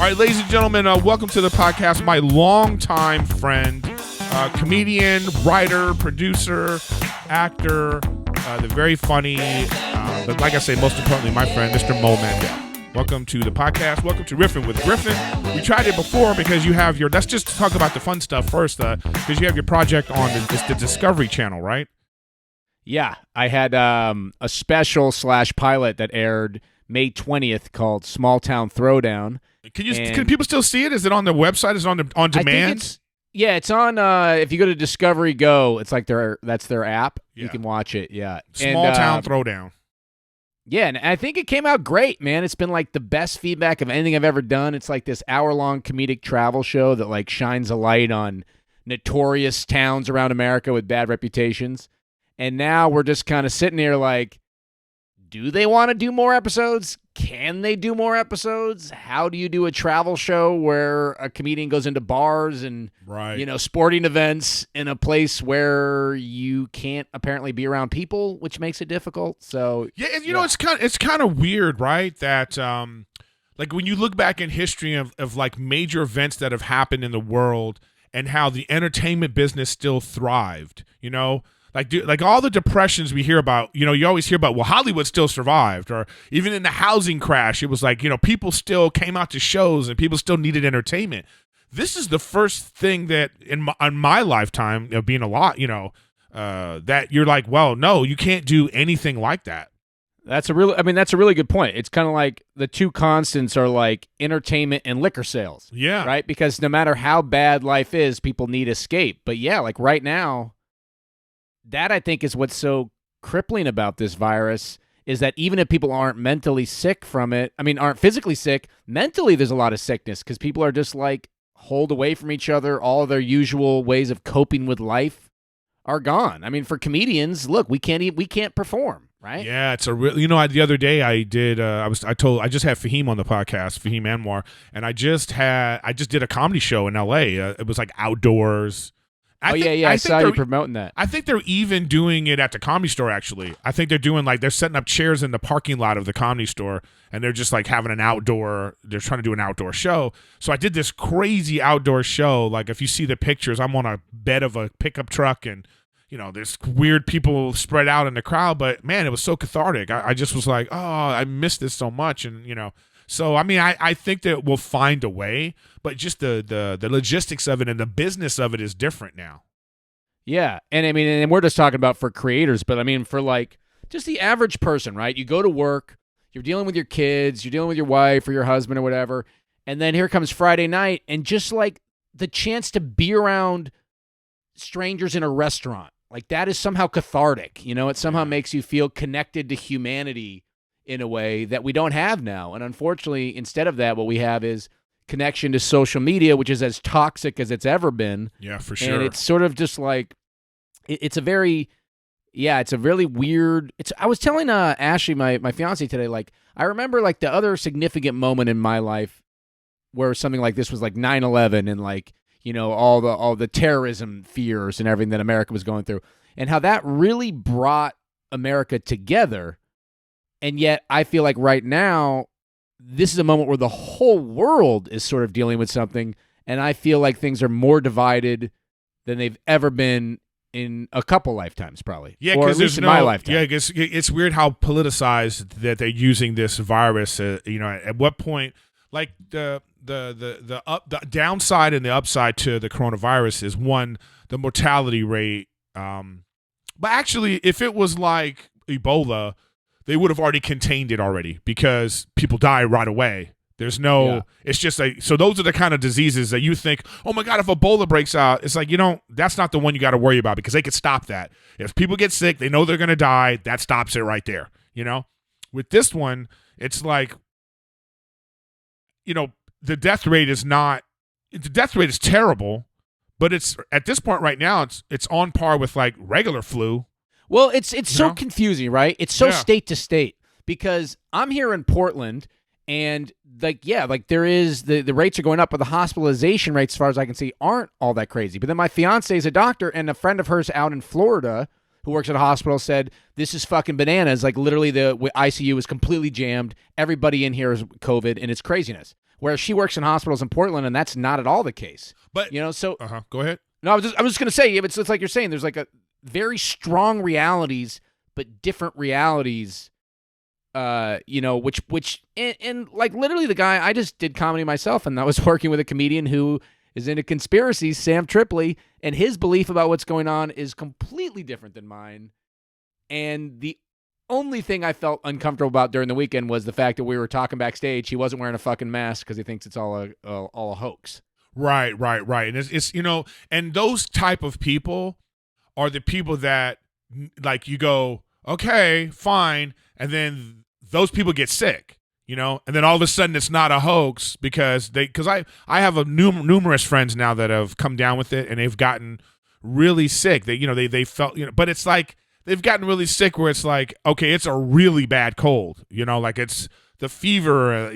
All right, ladies and gentlemen, welcome to the podcast. My longtime friend, comedian, writer, producer, actor, the very funny, but like I say, most importantly, my friend, Mr. Mandel. Welcome to the podcast. Welcome to Riffin With Griffin. We tried it before because you have your, let's just talk about the fun stuff first, because you have your project on the Discovery Channel, right? Yeah, I had a special / pilot that aired May 20th called Town Throwdown. Can people still see it? Is it on the website? Is it on demand? It's on. If you go to Discovery Go, it's like that's their app. Yeah. You can watch it. Yeah, Town Throwdown. Yeah, and I think it came out great, man. It's been like the best feedback of anything I've ever done. It's like this hour-long comedic travel show that like shines a light on notorious towns around America with bad reputations. And now we're just kind of sitting here like, do they want to do more episodes? Can they do more episodes? How do you do a travel show where a comedian goes into bars and sporting events in a place where you can't apparently be around people, which makes it difficult? So yeah, and you know, it's kind of weird, right? That like when you look back in history of like major events that have happened in the world and how the entertainment business still thrived, you know. Like all the depressions we hear about, you know, you always hear about, well, Hollywood still survived, or even in the housing crash, it was like, you know, people still came out to shows and people still needed entertainment. This is the first thing that in my lifetime, you know, being a lot, you know, that you're like, well, no, you can't do anything like that. That's a really good point. It's kind of like the two constants are like entertainment and liquor sales. Yeah. Right? Because no matter how bad life is, people need escape. But yeah, like right now, that I think is what's so crippling about this virus is that even if people aren't mentally sick from it, aren't physically sick, mentally there's a lot of sickness because people are just like holed away from each other. All of their usual ways of coping with life are gone. I mean, for comedians, look, we can't perform, right? Yeah, it's a real. You know, the other day I did. I just had Fahim on the podcast, Fahim Anwar, and I just did a comedy show in L.A. It was like outdoors. I saw you promoting that. I think they're even doing it at the Comedy Store, actually. I think they're doing, like, they're setting up chairs in the parking lot of the Comedy Store, and they're just, like, they're trying to do an outdoor show. So I did this crazy outdoor show. Like, if you see the pictures, I'm on a bed of a pickup truck, and, you know, there's weird people spread out in the crowd. But, man, it was so cathartic. I just was like, oh, I missed this so much, and, you know. So, I mean, I think that we'll find a way, but just the logistics of it and the business of it is different now. Yeah, and I mean, and we're just talking about for creators, but I mean, for like just the average person, right? You go to work, you're dealing with your kids, you're dealing with your wife or your husband or whatever, and then here comes Friday night, and just like the chance to be around strangers in a restaurant, like that is somehow cathartic. You know, it somehow makes you feel connected to humanity in a way that we don't have now. And unfortunately, instead of that, what we have is connection to social media, which is as toxic as it's ever been. Yeah, for sure. And it's sort of just like, it's a really weird, I was telling Ashley, my fiance today, like, I remember like the other significant moment in my life where something like this was like 9/11 and like, you know, all the terrorism fears and everything that America was going through, and how that really brought America together. And yet I feel like right now, this is a moment where the whole world is sort of dealing with something, and I feel like things are more divided than they've ever been in a couple lifetimes, probably. Yeah, because there's in my lifetime. Yeah, it's weird how politicized that they're using this virus. You know, at what point, like the downside and the upside to the coronavirus is, one, the mortality rate. But actually, if it was like Ebola, they would have already contained it already because people die right away. There's no, It's just like, so those are the kind of diseases that you think, oh my God, if Ebola breaks out, it's like, you know, that's not the one you got to worry about because they could stop that. If people get sick, they know they're going to die. That stops it right there. You know, with this one, it's like, you know, the death rate is terrible, but it's at this point right now, it's on par with like regular flu. Well, it's so confusing, right? It's so state to state because I'm here in Portland and there is the rates are going up, but the hospitalization rates, as far as I can see, aren't all that crazy. But then my fiance is a doctor, and a friend of hers out in Florida who works at a hospital said, this is fucking bananas. Like literally the ICU is completely jammed. Everybody in here is COVID and it's craziness. where she works in hospitals in Portland, and that's not at all the case. But So go ahead. no, I was just gonna say, it's like you're saying, there's like a very strong realities, but different realities. Which and like literally the guy, I just did comedy myself, and I was working with a comedian who is into conspiracies, Sam Tripoli, and his belief about what's going on is completely different than mine. And the only thing I felt uncomfortable about during the weekend was the fact that we were talking backstage. He wasn't wearing a fucking mask because he thinks it's all a hoax. Right. And it's and those type of people are the people that like you go, okay, fine, and then those people get sick, and then all of a sudden it's not a hoax because I have numerous friends now that have come down with it and they've gotten really sick. They felt, but it's like they've gotten really sick where it's like, okay, it's a really bad cold, like it's the fever.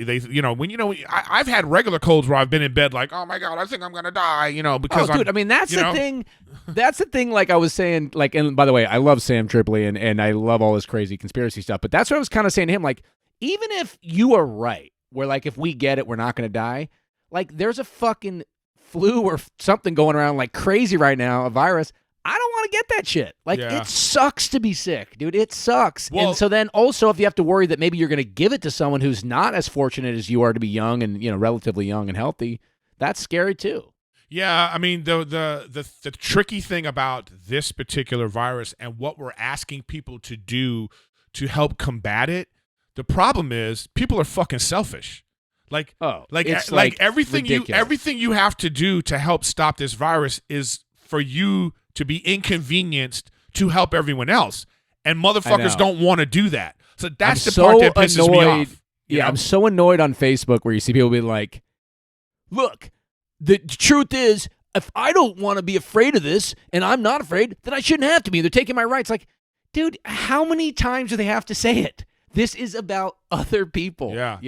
I've had regular colds where I've been in bed like, oh my God, I think I'm gonna die, because dude, that's the thing. That's the thing. Like I was saying, like, and by the way, I love Sam Tripoli and I love all this crazy conspiracy stuff. But that's what I was kind of saying to him. Like, even if you are right, where like if we get it, we're not gonna die. Like, there's a fucking flu or something going around like crazy right now, a virus. I don't want to get that shit. Like, It sucks to be sick, dude. It sucks. Well, and so then also if you have to worry that maybe you're going to give it to someone who's not as fortunate as you are to be young and, relatively young and healthy, that's scary too. Yeah, I mean, the tricky thing about this particular virus and what we're asking people to do to help combat it, the problem is people are fucking selfish. Like everything you have to do to help stop this virus is for you to be inconvenienced to help everyone else. And motherfuckers don't want to do that. So that's the part that pisses me off. Yeah, I'm so annoyed on Facebook where you see people be like, look, the truth is, if I don't want to be afraid of this and I'm not afraid, then I shouldn't have to be. They're taking my rights. Like, dude, how many times do they have to say it? This is about other people. Yeah.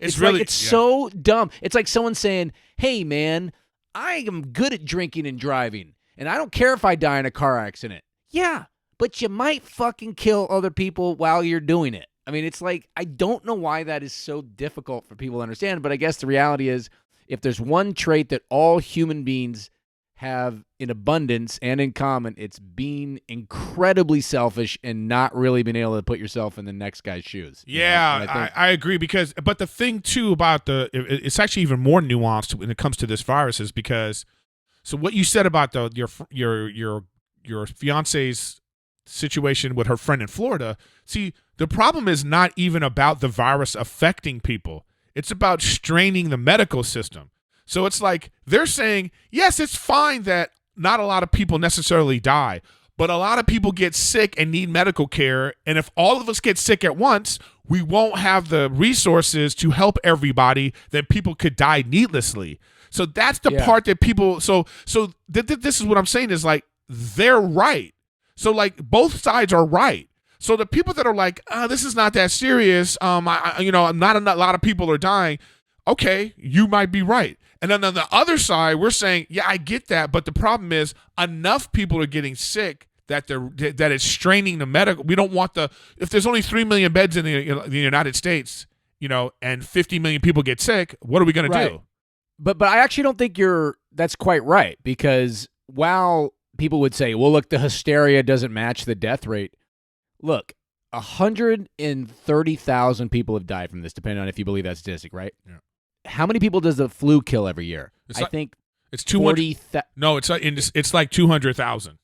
It's so dumb. It's like someone saying, hey, man, I am good at drinking and driving. And I don't care if I die in a car accident. Yeah, but you might fucking kill other people while you're doing it. I mean, it's like, I don't know why that is so difficult for people to understand, but I guess the reality is if there's one trait that all human beings have in abundance and in common, it's being incredibly selfish and not really being able to put yourself in the next guy's shoes. Yeah, I agree but the thing too about it's actually even more nuanced when it comes to this virus is because so what you said about your fiance's situation with her friend in Florida, see, the problem is not even about the virus affecting people. It's about straining the medical system. So it's like they're saying, yes, it's fine that not a lot of people necessarily die, but a lot of people get sick and need medical care. And if all of us get sick at once, we won't have the resources to help everybody, then people could die needlessly. So that's the part that people. So this is what I'm saying is like they're right. So like both sides are right. So the people that are like, this is not that serious. Not a lot of people are dying. Okay, you might be right. And then on the other side, we're saying, yeah, I get that, but the problem is enough people are getting sick that it's straining the medical. We don't want if there's only 3 million beds in the United States, and 50 million people get sick, what are we going to do? But I actually don't think that's quite right, because while people would say, well, look, the hysteria doesn't match the death rate. Look, 130,000 people have died from this, depending on if you believe that statistic, right? Yeah. How many people does the flu kill every year? I think it's 200. No, it's like 200,000.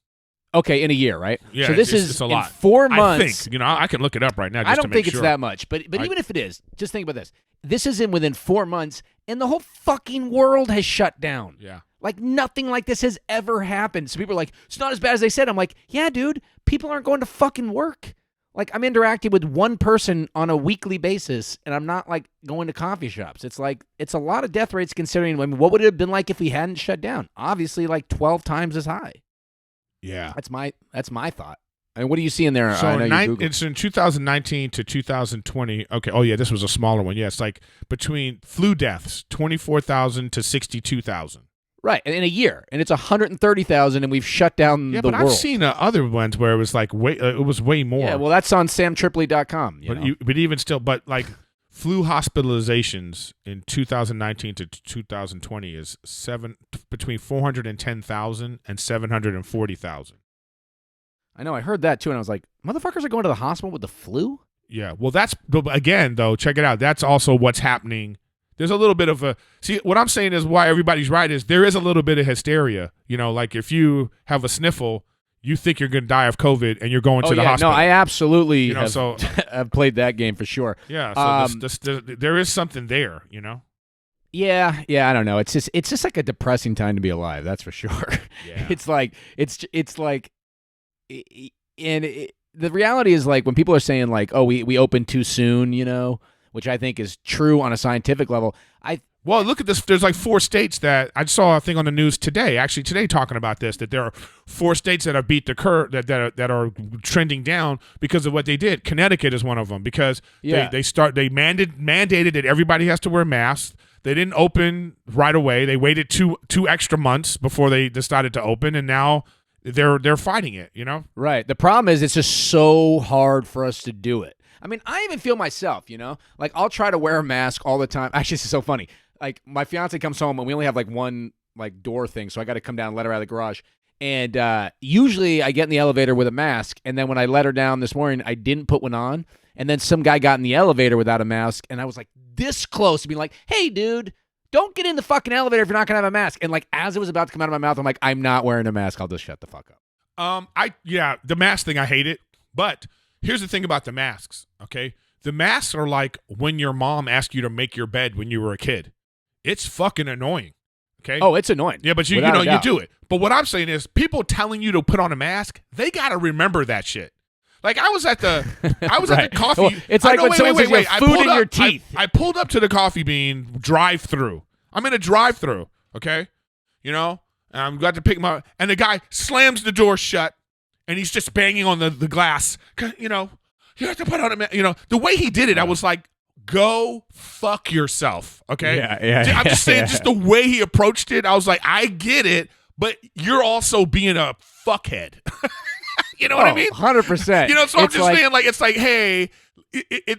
Okay, in a year, right? Yeah, so this it's a lot. In 4 months. I think, I can look it up right now. Just I don't to make think sure. It's that much, but even if it is, just think about this. This is within 4 months, and the whole fucking world has shut down. Yeah. Like nothing like this has ever happened. So people are like, it's not as bad as they said. I'm like, yeah, dude, people aren't going to fucking work. Like, I'm interacting with one person on a weekly basis, and I'm not, like, going to coffee shops. It's like, it's a lot of death rates considering, what would it have been like if we hadn't shut down? Obviously, like, 12 times as high. Yeah. That's my thought. I mean, what do you see in there? So it's in 2019 to 2020. Okay. Oh, yeah, this was a smaller one. Yeah, it's like between flu deaths, 24,000 to 62,000. Right, in a year, and it's 130,000, and we've shut down the world. Yeah, but I've seen other ones where it was like it was way more. Yeah, well, that's on samtripoli.com. But even still, but like flu hospitalizations in 2019 to 2020 is between 410,000 and 740,000. I know. I heard that too, and I was like, motherfuckers are going to the hospital with the flu? Yeah. Well, again, though, check it out. That's also what's happening. There's a little bit of see, what I'm saying is why everybody's right is there is a little bit of hysteria. You know, like if you have a sniffle, you think you're going to die of COVID and you're going to the hospital. No, I absolutely have played that game for sure. Yeah. So there is something there, you know? Yeah, I don't know. It's just like a depressing time to be alive. That's for sure. Yeah. The reality is like when people are saying like, oh, we opened too soon, you know, which I think is true on a scientific level. Well, look at this. There's like 4 states that I saw a thing on the news today, actually today talking about this, that there are 4 states that have beat the curve that are trending down because of what they did. Connecticut is one of them because they mandated that everybody has to wear masks. They didn't open right away. They waited two extra months before they decided to open, and now they're fighting it, you know? Right. The problem is it's just so hard for us to do it. I mean, I even feel myself, you know? Like, I'll try to wear a mask all the time. Actually, this is so funny. Like, my fiance comes home, and we only have, like, one, like, door thing, so I got to come down and let her out of the garage. And usually I get in the elevator with a mask, and then when I let her down this morning, I didn't put one on, and then some guy got in the elevator without a mask, and I was, like, this close to being like, hey, dude, don't get in the fucking elevator if you're not going to have a mask. And, like, as it was about to come out of my mouth, I'm like, I'm not wearing a mask. I'll just shut the fuck up. The mask thing, I hate it, but here's the thing about the masks, okay? The masks are like when your mom asked you to make your bed when you were a kid. It's fucking annoying, okay? Oh, it's annoying. Yeah, but you do it. But what I'm saying is people telling you to put on a mask, they got to remember that shit. Like I was at the at the coffee. Well, it's like when someone says you have food in your teeth. I pulled up to the Coffee Bean drive-through. I'm in a drive-through, okay? You know? And I'm glad to pick my and the guy slams the door shut and he's just banging on the glass. You know, you have to put on a mask. You know, the way he did it, I was like, go fuck yourself, okay? Yeah. I'm just saying, just the way he approached it, I was like, I get it, but you're also being a fuckhead. You know what I mean? 100%. You know, so I'm just saying, like, it's like, hey,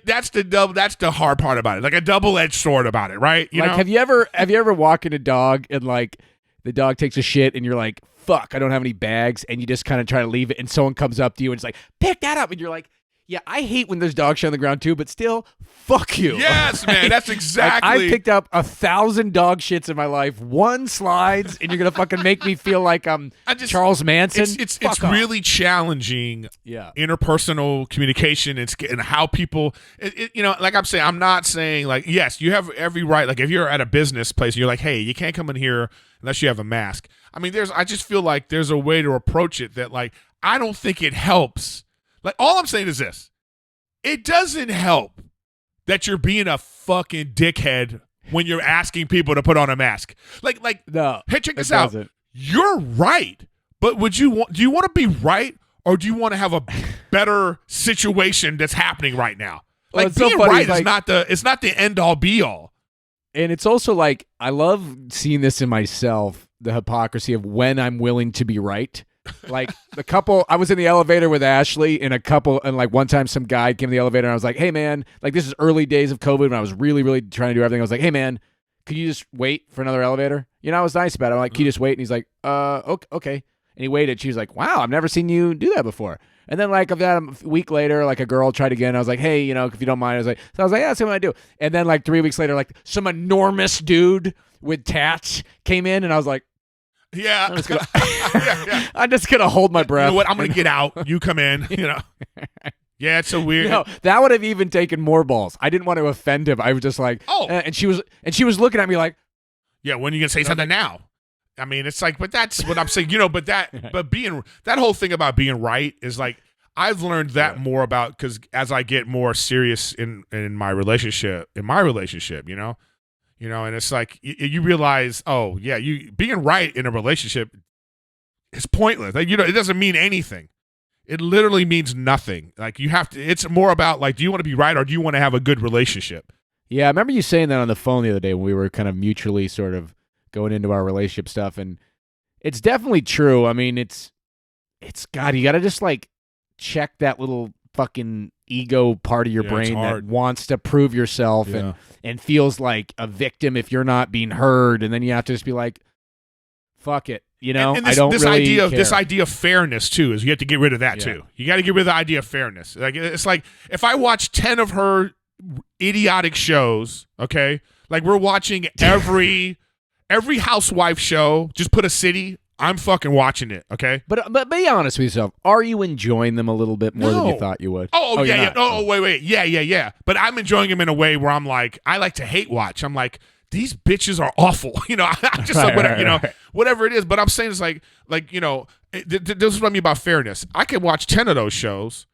that's the hard part about it, like a double-edged sword about it, right? You know? Have you ever walked in a dog and like the dog takes a shit and you're like, fuck, I don't have any bags, and you just kind of try to leave it, and someone comes up to you and it's like, pick that up, and you're like, yeah, I hate when there's dog shit on the ground too, but still, fuck you. Yes, man, that's exactly. Like, I picked up 1,000 dog shits in my life. One slides, and you're gonna fucking make me feel like I'm Charles Manson. It's really challenging. Yeah. Interpersonal communication and how people. You know, like I'm saying, I'm not saying like yes, you have every right. Like if you're at a business place, and you're like, hey, you can't come in here unless you have a mask. I mean, I just feel like there's a way to approach it that like I don't think it helps. Like, all I'm saying is this. It doesn't help that you're being a fucking dickhead when you're asking people to put on a mask. Like, no, hey, check this out. You're right, but do you want to be right, or do you want to have a better situation that's happening right now? Like, being so right is not the end all be all. And it's also like, I love seeing this in myself, the hypocrisy of when I'm willing to be right. Like I was in the elevator with Ashley and like one time some guy came in the elevator and I was like, hey man, like this is early days of COVID when I was really, really trying to do everything. I was like, hey man, could you just wait for another elevator? You know, I was nice about it. I'm like, can you just wait? And he's like, okay. And he waited. She was like, wow, I've never seen you do that before. And then like a week later, like a girl tried again. I was like, hey, you know, if you don't mind. I was like, yeah, that's what I do. And then like 3 weeks later, like some enormous dude with tats came in and I was like, yeah. I'm just gonna hold my breath. You know what? I'm gonna get out. You come in. You know. Yeah, it's so weird. No, that would have even taken more balls. I didn't want to offend him. I was just like, and she was looking at me like, yeah. When are you gonna say something now? I mean, it's like, but that's what I'm saying. You know, but being that whole thing about being right is like I've learned that more about because as I get more serious in my relationship, you know. You know, and it's like you realize, oh yeah, you being right in a relationship is pointless. Like, you know, it doesn't mean anything. It literally means nothing. Like you have to. It's more about like, do you want to be right or do you want to have a good relationship? Yeah, I remember you saying that on the phone the other day when we were kind of mutually sort of going into our relationship stuff, and it's definitely true. I mean, it's God, you got to just like check that little fucking ego part of your brain that wants to prove yourself and feels like a victim if you're not being heard, and then you have to just be like, fuck it. You know, and this, I don't this really idea care. of this idea of fairness too is you have to get rid of that too. You got to get rid of the idea of fairness. Like it's like if I watch 10 of her idiotic shows, okay, like we're watching every housewife show. Just put a city. I'm fucking watching it, okay? But be honest with yourself. Are you enjoying them a little bit more than you thought you would? Oh yeah. Oh, wait. Yeah. But I'm enjoying them in a way where I'm like, I like to hate watch. I'm like, these bitches are awful. You know, I'm just like, whatever, whatever it is. But I'm saying it's like you know, this is what I mean about fairness. I can watch 10 of those shows,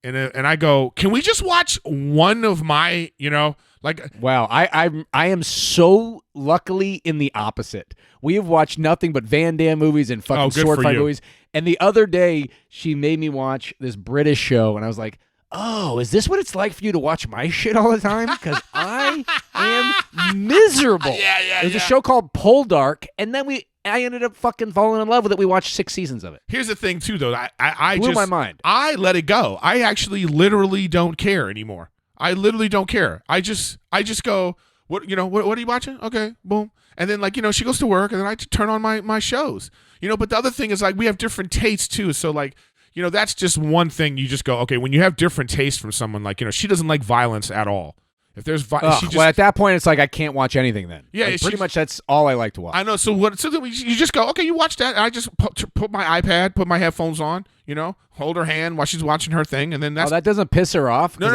and I go, can we just watch one of my, you know, like. Wow, I am so luckily in the opposite. We have watched nothing but Van Damme movies and fucking sword fight movies. And the other day, she made me watch this British show, and I was like, oh, is this what it's like for you to watch my shit all the time? Because I am miserable. Yeah. There's a show called Poldark, and then I ended up fucking falling in love with it. We watched 6 seasons of it. Here's the thing, too, though. I blew just my mind. I let it go. I actually literally don't care anymore. I literally don't care. I just go, what are you watching? Okay, boom. And then, like, you know, she goes to work, and then I turn on my shows. You know, but the other thing is, like, we have different tastes, too. So, like, you know, that's just one thing. You just go, okay, when you have different tastes from someone, like, you know, she doesn't like violence at all. If there's well, at that point, it's like I can't watch anything then. Yeah, like, pretty much that's all I like to watch. I know. So then you just go, okay, you watch that. And I just put my iPad, put my headphones on, you know, hold her hand while she's watching her thing, and then that's. Oh, that doesn't piss her off. No.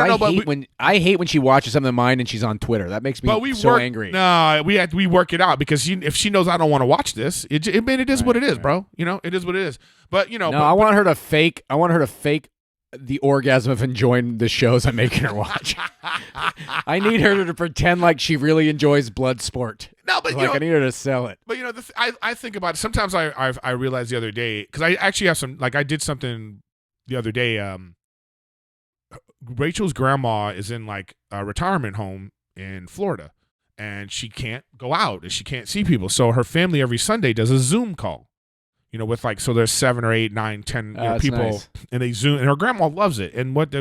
I hate when she watches something of mine and she's on Twitter. That makes me angry. No, we work it out because if she knows I don't want to watch this, it is what it is, bro. You know, it is what it is. But you know, I want her to fake. I want her to fake the orgasm of enjoying the shows I'm making her watch. I need her to pretend like she really enjoys blood sport. No, but I need her to sell it. But you know, I think about it. Sometimes I realized the other day because I actually have some I did something the other day. Rachel's grandma is in like a retirement home in Florida, and she can't go out and she can't see people. So her family every Sunday does a Zoom call. You know, with so there's 7 or 8, 9, 10 people, nice. And they Zoom, and her grandma loves it. And what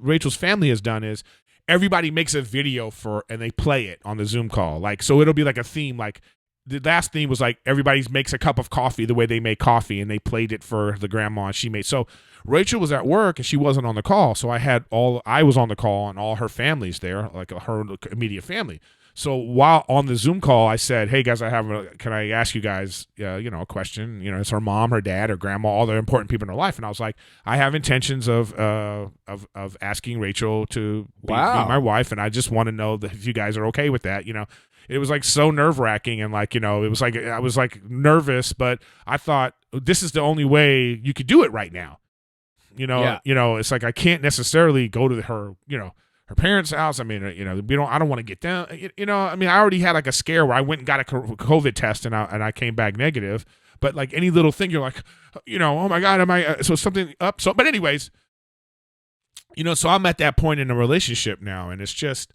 Rachel's family has done is everybody makes a video and they play it on the Zoom call. Like, so it'll be like a theme. Like the last theme was like everybody makes a cup of coffee the way they make coffee, and they played it for the grandma, and she made. So Rachel was at work and she wasn't on the call, so I was on the call and all her family's there, like her immediate family. So while on the Zoom call, I said, "Hey guys, can I ask you guys, a question? You know, it's her mom, her dad, her grandma, all the important people in her life." And I was like, "I have intentions of asking Rachel to be my wife, and I just want to know that if you guys are okay with that." You know, it was like so nerve wracking, and like, you know, it was like I was like nervous, but I thought this is the only way you could do it right now. You know, it's like I can't necessarily go to her parents' house. I mean, you know, I don't want to get down. You know, I mean, I already had like a scare where I went and got a COVID test and I came back negative. But like any little thing, you're like, you know, oh my God, am I? So something up. So, but anyways, you know, so I'm at that point in a relationship now, and it's just.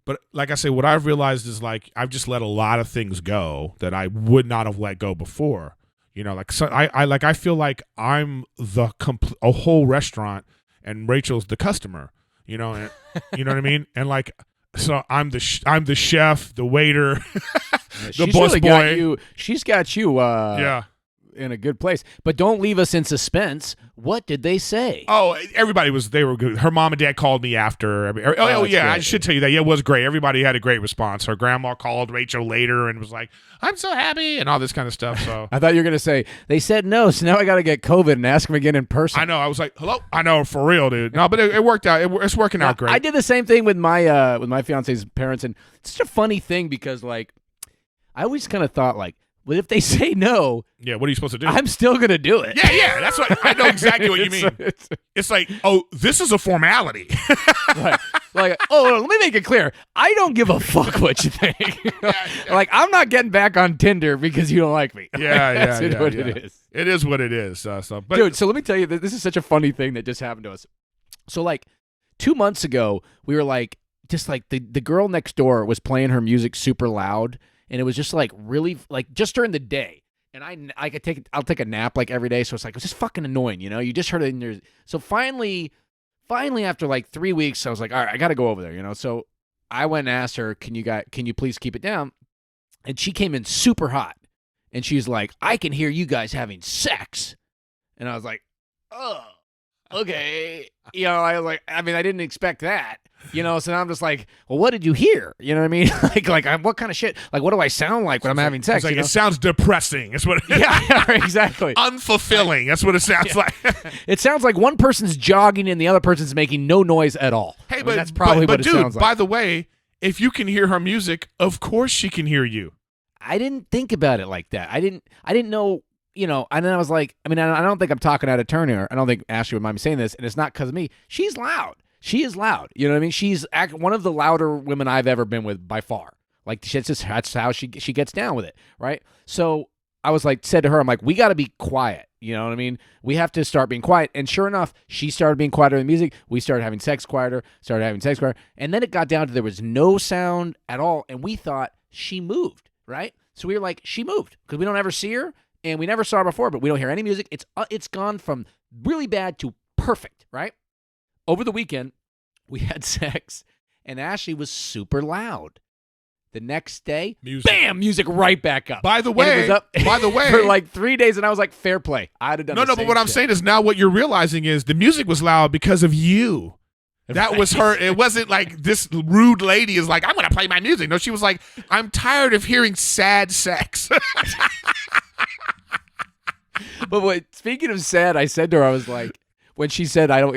But like I say, what I've realized is like I've just let a lot of things go that I would not have let go before. You know, like so I feel like I'm a whole restaurant, and Rachel's the customer. You know, and, you know what I mean? And like, so I'm the chef, the waiter, the busboy. She's got you in a good place. But don't leave us in suspense. What did they say? Oh, they were good. Her mom and dad called me after. Oh yeah, great. I should tell you that. Yeah, it was great. Everybody had a great response. Her grandma called Rachel later and was like, "I'm so happy," and all this kind of stuff. So I thought you were gonna say they said no, so now I got to get COVID and ask them again in person. I know. I was like, "Hello." I know, for real, dude. No, but it worked out. It's working out great. I did the same thing with my fiance's parents, and it's such a funny thing because like I always kind of thought like, well, if they say no, yeah, what are you supposed to do? I'm still going to do it. Yeah, that's what I know exactly what you mean. It's like, oh, this is a formality. like, oh, let me make it clear. I don't give a fuck what you think. Like, I'm not getting back on Tinder because you don't like me. That's what it is. It is what it is. Dude, so let me tell you, this is such a funny thing that just happened to us. So like 2 months ago, we were like, just like the girl next door was playing her music super loud. And it was just like really like just during the day, and I'll take a nap like every day, so it's just fucking annoying, you know. You just heard it in there. So finally, finally, after like 3 weeks, I was like, all right, I got to go over there, you know? So I went and asked her, can you please keep it down? And she came in super hot. And she's like, I can hear you guys having sex. And I was like, oh, okay. You know, I was like, I mean, I didn't expect that. You know, so now I'm just like, well, what did you hear? You know what I mean? What kind of shit? Like, what do I sound like when I'm having sex? It's like, you know? it sounds depressing. That's what. Yeah, exactly. Unfulfilling. That's what it sounds like. It sounds like one person's jogging and the other person's making no noise at all. Hey, that's probably what it sounds like. By the way, if you can hear her music, of course she can hear you. I didn't think about it like that. I didn't know, you know, and then I was like, I mean, I don't think I'm talking out of turn here. I don't think Ashley would mind me saying this, and it's not because of me. She's loud. She is loud. You know what I mean? She's one of the louder women I've ever been with by far. Like, that's how she gets down with it, right? So I was like, said to her, I'm like, we got to be quiet. You know what I mean? We have to start being quiet. And sure enough, she started being quieter with music. We started having sex quieter, And then it got down to there was no sound at all, and we thought she moved. Right? So we were like, she moved because we don't ever see her and we never saw her before, but we don't hear any music. It's gone from really bad to perfect, right? Over the weekend, we had sex and Ashley was super loud. The next day, bam, music right back up. By the way, it was up for like 3 days, and I was like, fair play. I'd have done No, but what I'm saying is now what you're realizing is the music was loud because of you. That was her. It wasn't like this rude lady is like, I'm going to play my music. No, she was like, I'm tired of hearing sad sex. But speaking of sad, I said to her, I was like, when she said, I don't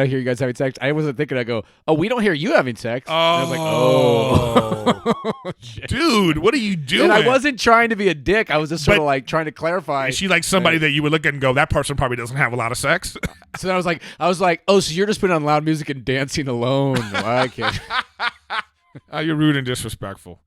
hear you guys having sex, I wasn't thinking, I go, oh, we don't hear you having sex. Oh. And I was like, oh. Dude, what are you doing? And I wasn't trying to be a dick. I was just sort of like trying to clarify. Is she like somebody that you would look at and go, that person probably doesn't have a lot of sex? So then I was like, oh, so you're just putting on loud music and dancing alone. I can't. Oh, you're rude and disrespectful.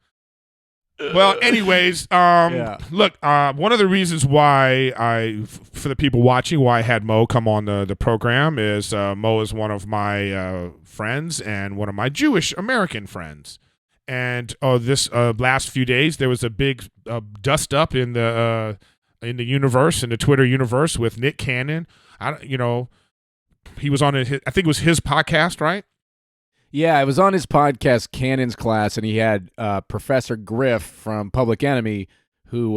Well, anyways, look, one of the reasons why for the people watching, why I had Mo come on the program is Mo is one of my friends and one of my Jewish American friends. And this last few days, there was a big dust up in the universe, in the Twitter universe with Nick Cannon. He was on I think it was his podcast, right? Yeah, I was on his podcast, Cannon's Class, and he had Professor Griff from Public Enemy, who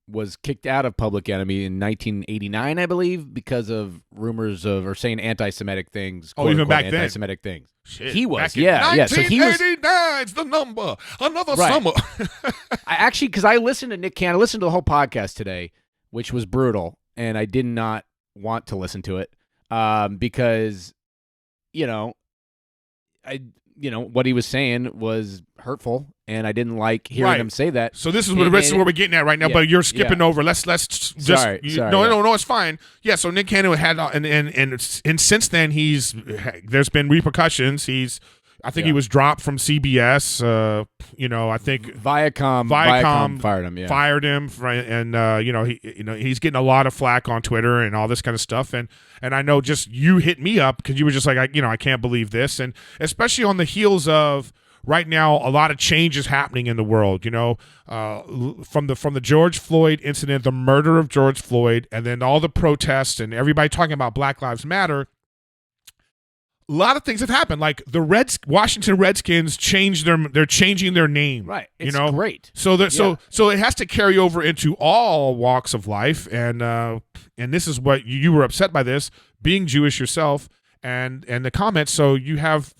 was kicked out of Public Enemy in 1989, I believe, because of rumors of or saying anti-Semitic things. Oh, even back then, anti-Semitic things. Shit, he was, yeah. So he was. 1989's the number. Another right. summer. I actually, because I listened to Nick Cannon, I listened to the whole podcast today, which was brutal, and I did not want to listen to it because. What he was saying was hurtful, and I didn't like hearing him say that. So this is where we're getting at right now, but you're skipping over. Let's just sorry. No, it's fine. Yeah, so Nick Cannon had and since then there's been repercussions. I think he was dropped from CBS. I think Viacom fired him. Yeah. Fired him, and he's getting a lot of flack on Twitter and all this kind of stuff. And I know just you hit me up because you were just like, I can't believe this, and especially on the heels of right now a lot of change is happening in the world. From the George Floyd incident, the murder of George Floyd, and then all the protests and everybody talking about Black Lives Matter. A lot of things have happened. Like the Washington Redskins they're changing their name. Right. It's great. So it has to carry over into all walks of life. And this is what you were upset by this, being Jewish yourself and the comments. So you have,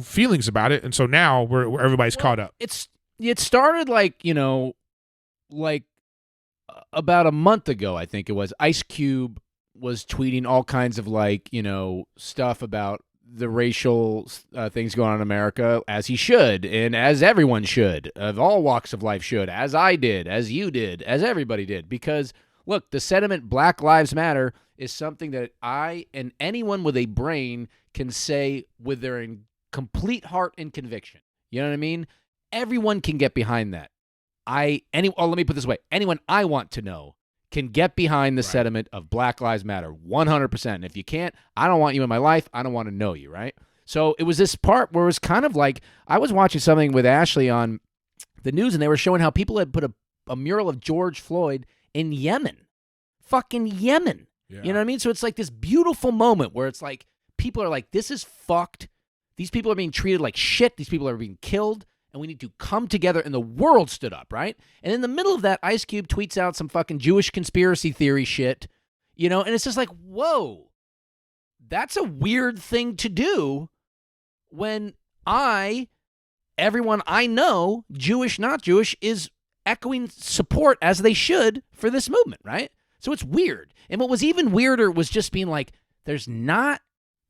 feelings about it. And so now where everybody's caught up. It started like about a month ago, I think it was. Ice Cube was tweeting all kinds of stuff about the racial things going on in America, as he should, and as everyone should, of all walks of life should, as I did, as you did, as everybody did. Because, look, the sentiment Black Lives Matter is something that I and anyone with a brain can say with their complete heart and conviction. You know what I mean? Everyone can get behind that. Let me put it this way. Anyone I want to know can get behind the sentiment of Black Lives Matter 100%. And if you can't, I don't want you in my life. I don't want to know you, right? So it was this part where it was kind of like I was watching something with Ashley on the news, and they were showing how people had put a mural of George Floyd in Yemen. Fucking Yemen. Yeah. You know what I mean? So it's like this beautiful moment where it's like people are like, this is fucked. These people are being treated like shit. These people are being killed. And we need to come together, and the world stood up, right? And in the middle of that, Ice Cube tweets out some fucking Jewish conspiracy theory shit, and it's just like, whoa, that's a weird thing to do when everyone I know, Jewish, not Jewish, is echoing support as they should for this movement, right? So it's weird. And what was even weirder was just being like, there's not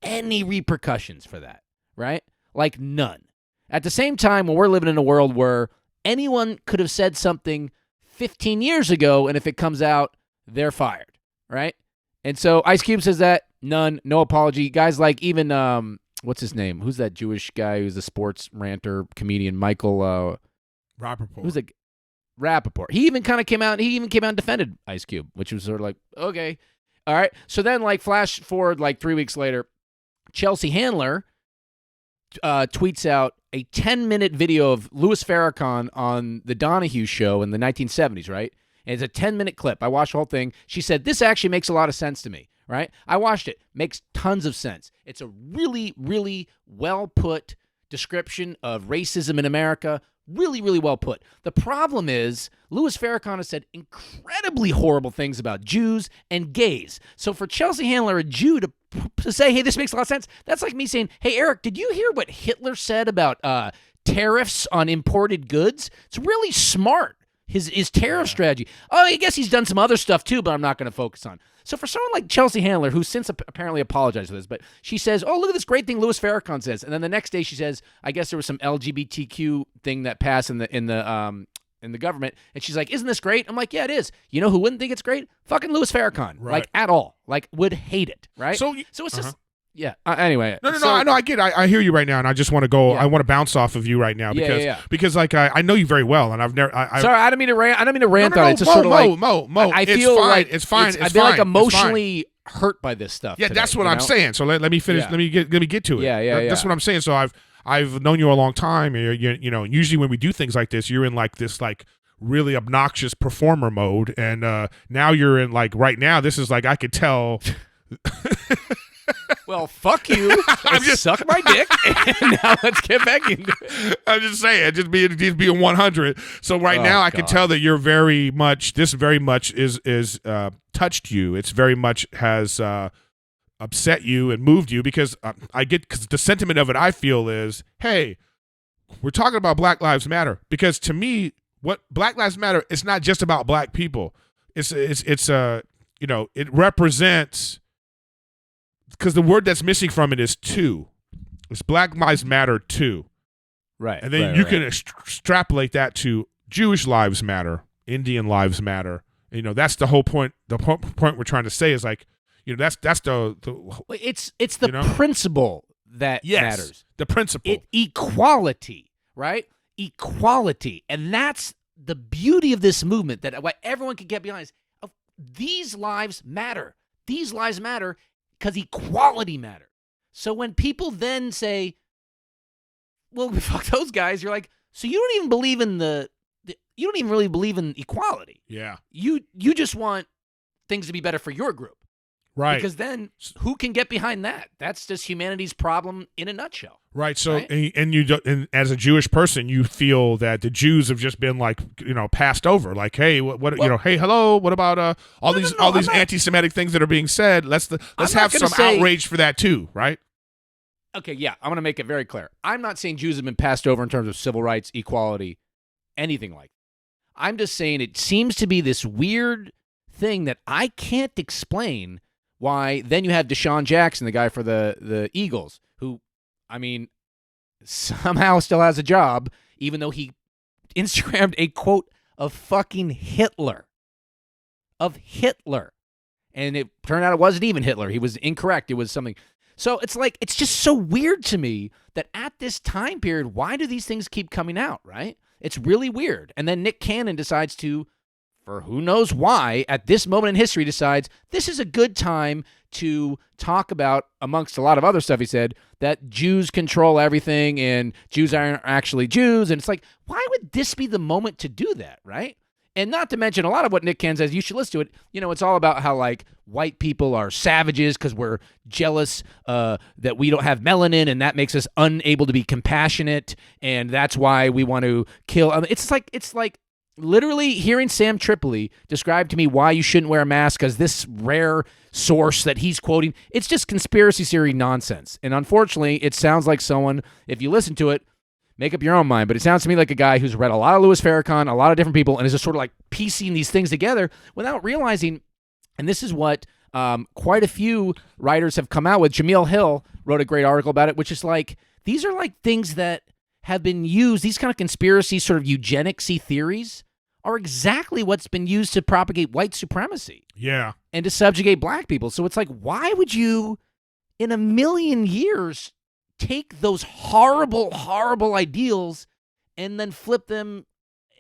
any repercussions for that, right? Like none. At the same time, when we're living in a world where anyone could have said something 15 years ago, and if it comes out, they're fired, right? And so Ice Cube says that, none, no apology. Guys like even, what's his name? Who's that Jewish guy who's a sports ranter, comedian, Michael Rappaport. Who's the Rappaport? He even came out and defended Ice Cube, which was sort of like, okay. All right. So then, like, flash forward like 3 weeks later, Chelsea Handler tweets out a 10-minute video of Louis Farrakhan on the Donahue show in the 1970s, right? And it's a 10-minute clip. I watched the whole thing. She said, this actually makes a lot of sense to me, right? I watched it. Makes tons of sense. It's a really, really well-put description of racism in America. Really, really well put. The problem is, Louis Farrakhan has said incredibly horrible things about Jews and gays. So for Chelsea Handler, a Jew, to say, hey, this makes a lot of sense, that's like me saying, hey, Eric, did you hear what Hitler said about tariffs on imported goods? It's really smart, his tariff strategy. Oh, I guess he's done some other stuff too, but I'm not going to focus on. So for someone like Chelsea Handler, who since apparently apologized for this, but she says, oh, look at this great thing Louis Farrakhan says. And then the next day she says, I guess there was some LGBTQ thing that passed in the government. And she's like, isn't this great? I'm like, yeah, it is. You know who wouldn't think it's great? Fucking Louis Farrakhan. Right. Like, at all. Like, would hate it, right? So it's just... Yeah. Anyway. No. I get it. I hear you right now, and I just want to go. Yeah. I want to bounce off of you right now because like I know you very well, and I've never. Sorry, I don't mean to rant. on it. It's just sort of like I feel like it's fine. I feel like emotionally hurt by this stuff. Yeah, today, that's what I'm saying. So let me finish. Yeah. Let me get to it. Yeah. That's what I'm saying. So I've known you a long time. You know, usually when we do things like this, you're in like this like really obnoxious performer mode, and now you're in like right now. This is like I could tell. Well, fuck you. Suck my dick, and now let's get back into it. I'm just saying, just being 100. So now, I can tell that you're very much. This very much is touched you. It's very much has upset you and moved you because because the sentiment of it I feel is, hey, we're talking about Black Lives Matter because to me, what Black Lives Matter, it's not just about black people. It's it represents. Because the word that's missing from it is two. It's Black Lives Matter 2. Right. And then you can extrapolate that to Jewish lives matter, Indian lives matter. That's the whole point. The point we're trying to say is like, that's the it's the principle that matters. The principle. Equality, right? Equality. And that's the beauty of this movement, that what everyone can get behind is these lives matter. These lives matter. Because equality matters. So when people then say, well, fuck those guys, you're like, so you don't even believe in you don't even really believe in equality. Yeah. You just want things to be better for your group. Right. Because then who can get behind that? That's just humanity's problem in a nutshell. Right. So, right? And as a Jewish person, you feel that the Jews have just been like, passed over. Like, hey, hey, hello, what about all these anti-Semitic things that are being said? Let's have some outrage for that too, right? Okay, yeah, I'm going to make it very clear. I'm not saying Jews have been passed over in terms of civil rights, equality, anything like that. I'm just saying it seems to be this weird thing that I can't explain. Why then you have Deshaun Jackson, the guy for the Eagles, who, I mean, somehow still has a job, even though he Instagrammed a quote of fucking Hitler. Of Hitler. And it turned out it wasn't even Hitler. He was incorrect. It was something. So it's like, it's just so weird to me that at this time period, why do these things keep coming out, right? It's really weird. And then Nick Cannon decides to, for who knows why, at this moment in history decides this is a good time to talk about, amongst a lot of other stuff he said, that Jews control everything and Jews aren't actually Jews. And it's like, why would this be the moment to do that, right? And not to mention, a lot of what Nick Cannon says, you should listen to it. It's all about how, like, white people are savages because we're jealous that we don't have melanin, and that makes us unable to be compassionate, and that's why we want to kill. It's like literally hearing Sam Tripoli describe to me why you shouldn't wear a mask because this rare source that he's quoting, it's just conspiracy theory nonsense. And unfortunately, it sounds like someone, if you listen to it, make up your own mind, but it sounds to me like a guy who's read a lot of Louis Farrakhan, a lot of different people, and is just sort of like piecing these things together without realizing, and this is what quite a few writers have come out with. Jameel Hill wrote a great article about it, which is like, these are like things that have been used, these kind of conspiracy sort of eugenics-y theories are exactly what's been used to propagate white supremacy. Yeah. And to subjugate black people. So it's like, why would you, in a million years, take those horrible, horrible ideals and then flip them?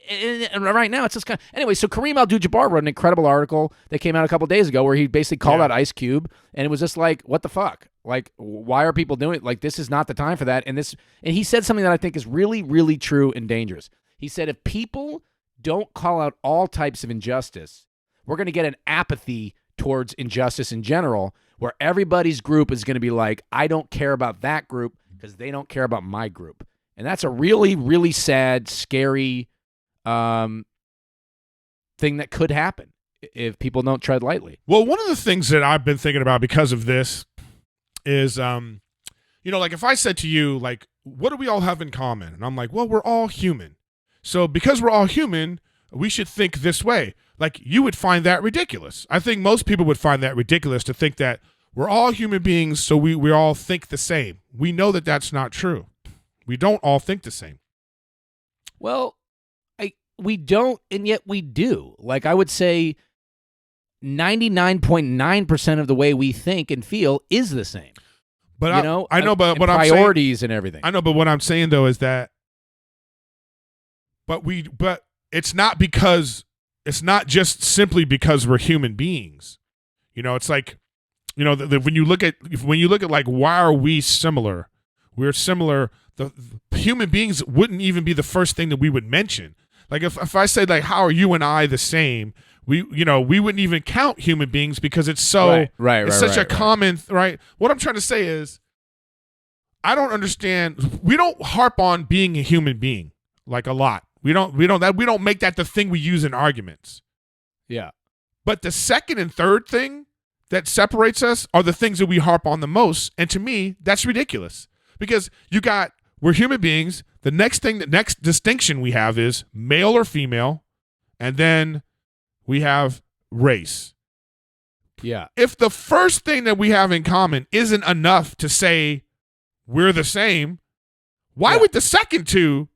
And right now, it's just kind of... Anyway, so Kareem Abdul-Jabbar wrote an incredible article that came out a couple days ago where he basically called out Ice Cube, and it was just like, what the fuck? Like, why are people doing it? Like, this is not the time for that. And he said something that I think is really, really true and dangerous. He said, if people don't call out all types of injustice, we're going to get an apathy towards injustice in general, where everybody's group is going to be like, I don't care about that group because they don't care about my group. And that's a really, really sad, scary thing that could happen if people don't tread lightly. Well, one of the things that I've been thinking about because of this is, like if I said to you, like, what do we all have in common? And I'm like, well, we're all human. So because we're all human, we should think this way. Like, you would find that ridiculous. I think most people would find that ridiculous to think that we're all human beings, so we all think the same. We know that that's not true. We don't all think the same. Well, we don't, and yet we do. Like, I would say 99.9% of the way we think and feel is the same. But I know, but what I'm saying, priorities and everything. I know, but what I'm saying though is that, but it's not just simply because we're human beings. It's like, when you look at like, why are we similar? We're similar. The human beings wouldn't even be the first thing that we would mention. Like if I said, like, how are you and I the same? We wouldn't even count human beings because it's so such a common, right? What I'm trying to say is, I don't understand. We don't harp on being a human being like a lot. We don't make that the thing we use in arguments. Yeah. But the second and third thing that separates us are the things that we harp on the most. And to me, that's ridiculous because we're human beings. The next distinction we have is male or female, and then we have race. Yeah. If the first thing that we have in common isn't enough to say we're the same, why would the second two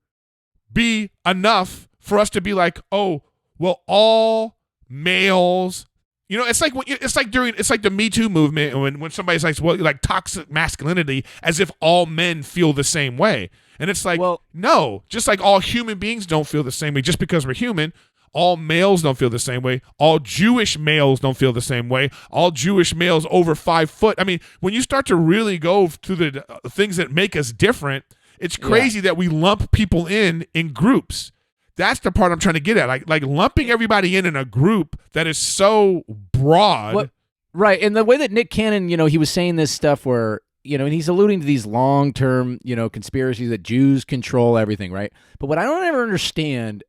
be enough for us to be like, oh, well, all males? It's like the Me Too movement when somebody's like, well, like toxic masculinity, as if all men feel the same way. And it's like, well, no, just like all human beings don't feel the same way. Just because we're human, all males don't feel the same way. All Jewish males don't feel the same way. All Jewish males over 5 foot. I mean, when you start to really go through the things that make us different, it's crazy that we lump people in groups. That's the part I'm trying to get at. Like lumping everybody in a group that is so broad. Right. And the way that Nick Cannon, he was saying this stuff where, and he's alluding to these long-term, conspiracies that Jews control everything, right? But what I don't ever understand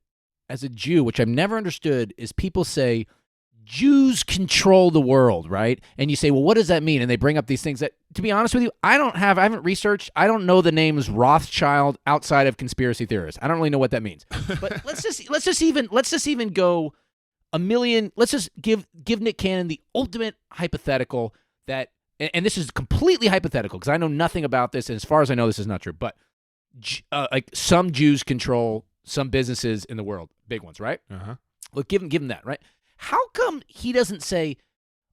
as a Jew, which I've never understood, is people say Jews control the world, right? And you say, well, what does that mean? And they bring up these things that, to be honest with you, I haven't researched. I don't know the names Rothschild outside of conspiracy theorists. I don't really know what that means. But let's just even go a million. Let's just give Nick Cannon the ultimate hypothetical that, and this is completely hypothetical because I know nothing about this, and as far as I know, this is not true. But like some Jews control some businesses in the world, big ones, right? Uh-huh. Look, give him that, right? How come he doesn't say,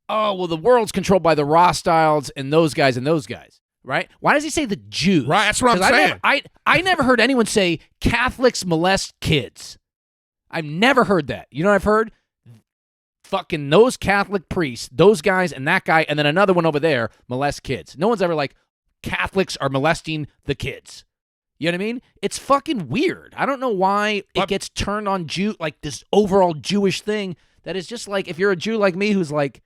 oh, well, the world's controlled by the Rothschilds and those guys, right? Why does he say the Jews? Right, that's what I'm saying. I never heard anyone say Catholics molest kids. I've never heard that. You know what I've heard? Fucking those Catholic priests, those guys and that guy, and then another one over there molest kids. No one's ever like, Catholics are molesting the kids. You know what I mean? It's fucking weird. I don't know why it gets turned on Jew, like this overall Jewish thing that is just like, if you're a Jew like me who's like,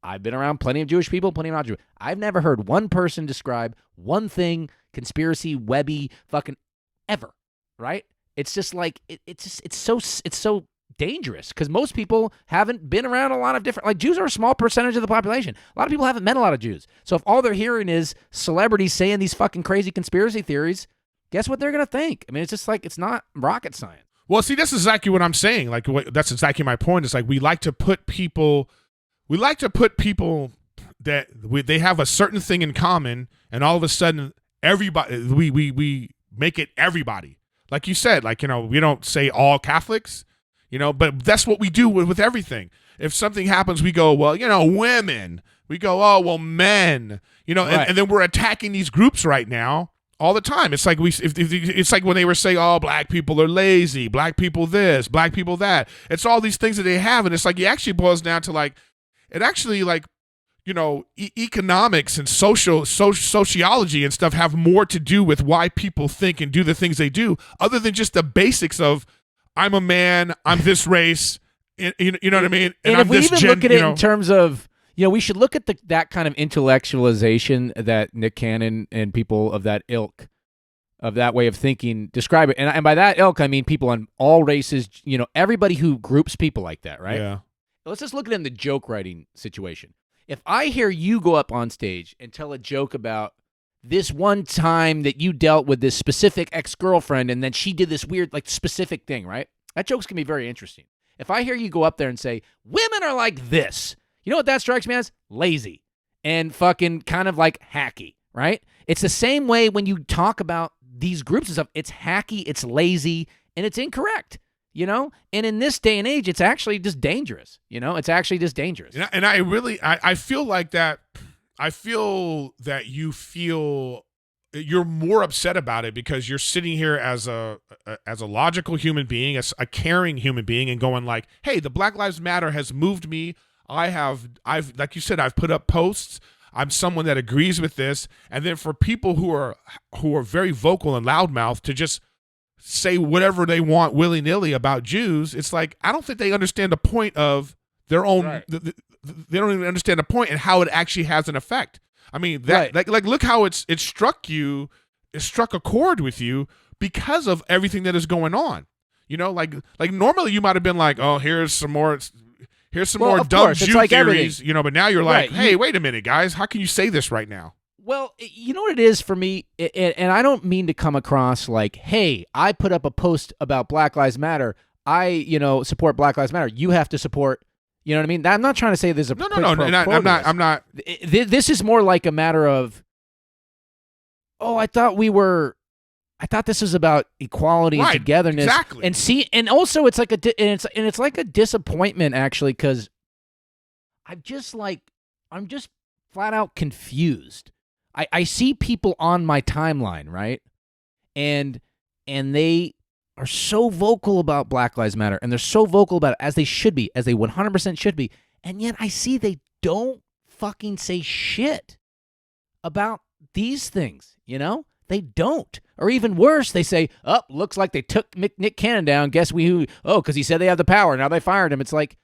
I've been around plenty of Jewish people, plenty of non-Jewish. I've never heard one person describe one thing, conspiracy, webby, fucking ever, right? It's just like, it's so dangerous because most people haven't been around a lot of different, like Jews are a small percentage of the population. A lot of people haven't met a lot of Jews. So if all they're hearing is celebrities saying these fucking crazy conspiracy theories, guess what they're going to think? I mean, it's just like, it's not rocket science. Well, see, that's exactly what I'm saying. Like, that's exactly my point. It's like we like to put people that they have a certain thing in common, and all of a sudden, everybody we make it everybody. Like you said, like, you know, we don't say all Catholics, you know, but that's what we do with everything. If something happens, we go, well, you know, women. We go, oh, well, men. You know, Right. and then we're attacking these groups right now. All the time. It's like it's like when they were saying, oh, black people are lazy, black people this, black people that. It's all these things that they have, and it's like it actually boils down to like, it actually like, you know, economics and sociology and stuff have more to do with why people think and do the things they do, other than just the basics of I'm a man, I'm this race, you know what I mean? And I'm if we this even look at it in terms of, you know, we should look at that kind of intellectualization that Nick Cannon and people of that ilk, of that way of thinking, describe it. And by that ilk, I mean people on all races, you know, everybody who groups people like that, right? Yeah. Let's just look at it in the joke writing situation. If I hear you go up on stage and tell a joke about this one time that you dealt with this specific ex-girlfriend and then she did this weird, like, specific thing, right? That joke's going to be very interesting. If I hear you go up there and say, women are like this, you know what that strikes me as? Lazy and fucking kind of like hacky, right? It's the same way when you talk about these groups and stuff. It's hacky, it's lazy, and it's incorrect, you know? And in this day and age, it's actually just dangerous, you know? It's actually just dangerous. And I really, I feel like that, I feel that you're more upset about it because you're sitting here as a logical human being, as a caring human being, and going like, hey, the Black Lives Matter has moved me. I've like you said, I've put up posts. I'm someone that agrees with this. And then for people who are very vocal and loudmouth to just say whatever they want willy-nilly about Jews, it's like, I don't think they understand the point of their own, Right. They don't even understand the point and how it actually has an effect. I mean, that Right. like look how it struck you, it struck a chord with you because of everything that is going on. You know, like normally you might have been like, oh, here's some more Of dumb course, it's Jew like theories, everything. you know, but now you're like, Right, hey, wait a minute, guys, how can you say this right now? Well, you know what it is for me, and I don't mean to come across like, hey, I put up a post about Black Lives Matter. I, you know, support Black Lives Matter. You have to support, you know what I mean? I'm not trying to say there's a No, quid pro and quo to this. I'm not. This is more like a matter of, oh, I thought this was about equality and Right, togetherness. exactly. And also it's like it's like a disappointment actually, because I'm just flat out confused. I see people on my timeline, right? And they are so vocal about Black Lives Matter, and they're so vocal about it, as they should be, as they 100% should be. And yet I see they don't fucking say shit about these things, you know? They don't. Or even worse, they say, oh, looks like they took Nick Cannon down. Guess because he said they have the power. Now they fired him. It's like,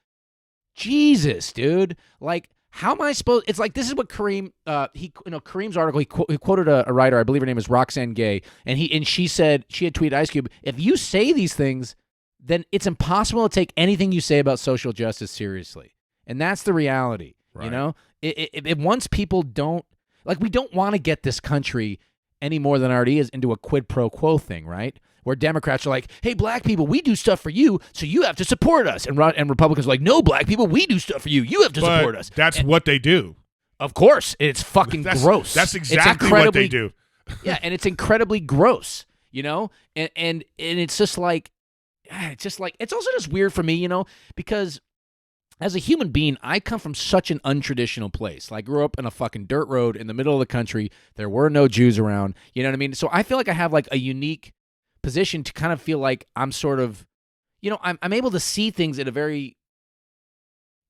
Jesus, dude. Like, how am I supposed? It's like, this is what Kareem, Kareem's article, he quoted a writer, I believe her name is Roxanne Gay, and she said, she had tweeted Ice Cube, if you say these things, then it's impossible to take anything you say about social justice seriously. And that's the reality, Right. you know? It once people don't, like, we don't want to get this country any more than it already is into a quid pro quo thing, right? Where Democrats are like, hey, black people, we do stuff for you, so you have to support us. And Republicans are like, no, black people, we do stuff for you. You have to But support us. That's what they do. Of course. It's fucking gross. That's It's exactly what they do. Yeah, and it's incredibly gross, you know? And it's just like, it's also just weird for me, you know, because as a human being, I come from such an untraditional place. Like, I grew up in a fucking dirt road in the middle of the country. There were no Jews around. You know what I mean? So I feel like I have like a unique position to kind of feel like I'm sort of, you know, I'm able to see things in a very,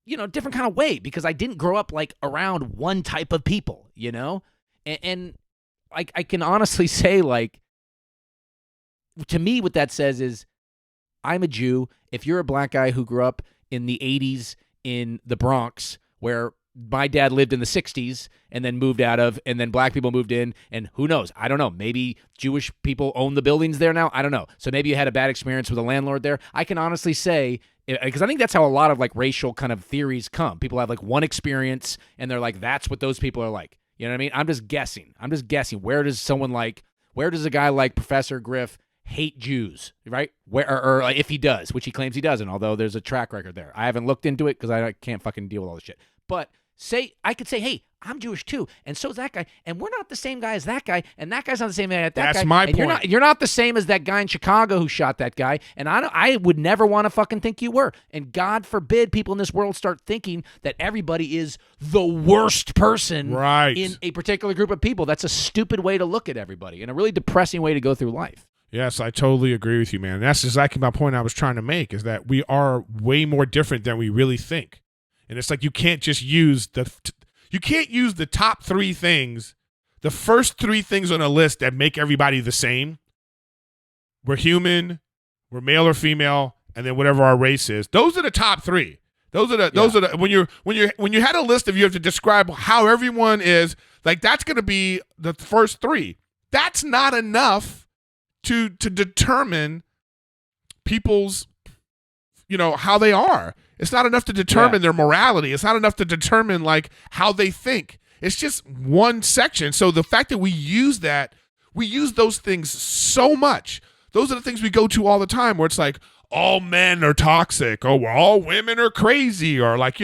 you know, different kind of way because I didn't grow up like around one type of people, you know? And I can honestly say, like, to me, what that says is, I'm a Jew. If you're a black guy who grew up in the 80s in the Bronx, where my dad lived in the 60s and then moved out of, and then black people moved in, and who knows? I don't know. Maybe Jewish people own the buildings there now. I don't know. So maybe you had a bad experience with a landlord there. I can honestly say, because I think that's how a lot of like racial kind of theories come. People have like one experience and they're like, that's what those people are like. You know what I mean? I'm just guessing. Where does a guy like Professor Griff hate Jews, right? Or if he does, which he claims he doesn't, although there's a track record there. I haven't looked into it because I can't fucking deal with all this shit. But I could say, hey, I'm Jewish too, and so is that guy, and we're not the same guy as that guy, and that guy's not the same guy as that guy. That's my point. You're not the same as that guy in Chicago who shot that guy, and I would never want to fucking think you were. And God forbid people in this world start thinking that everybody is the worst person in a particular group of people. That's a stupid way to look at everybody, and a really depressing way to go through life. Yes, I totally agree with you, man. That's exactly my point I was trying to make, is that we are way more different than we really think. And it's like you can't just use the top 3 things, the first 3 things on a list that make everybody the same. We're human, we're male or female, and then whatever our race is. Those are the top 3. Those are the when you had a list of, you have to describe how everyone is, like, that's going to be the first 3. That's not enough to determine people's, how they are. It's not enough to determine their morality. It's not enough to determine like how they think. It's just one section. So the fact that we use those things so much. Those are the things we go to all the time, where it's like, all men are toxic. Oh, well, all women are crazy. Or like,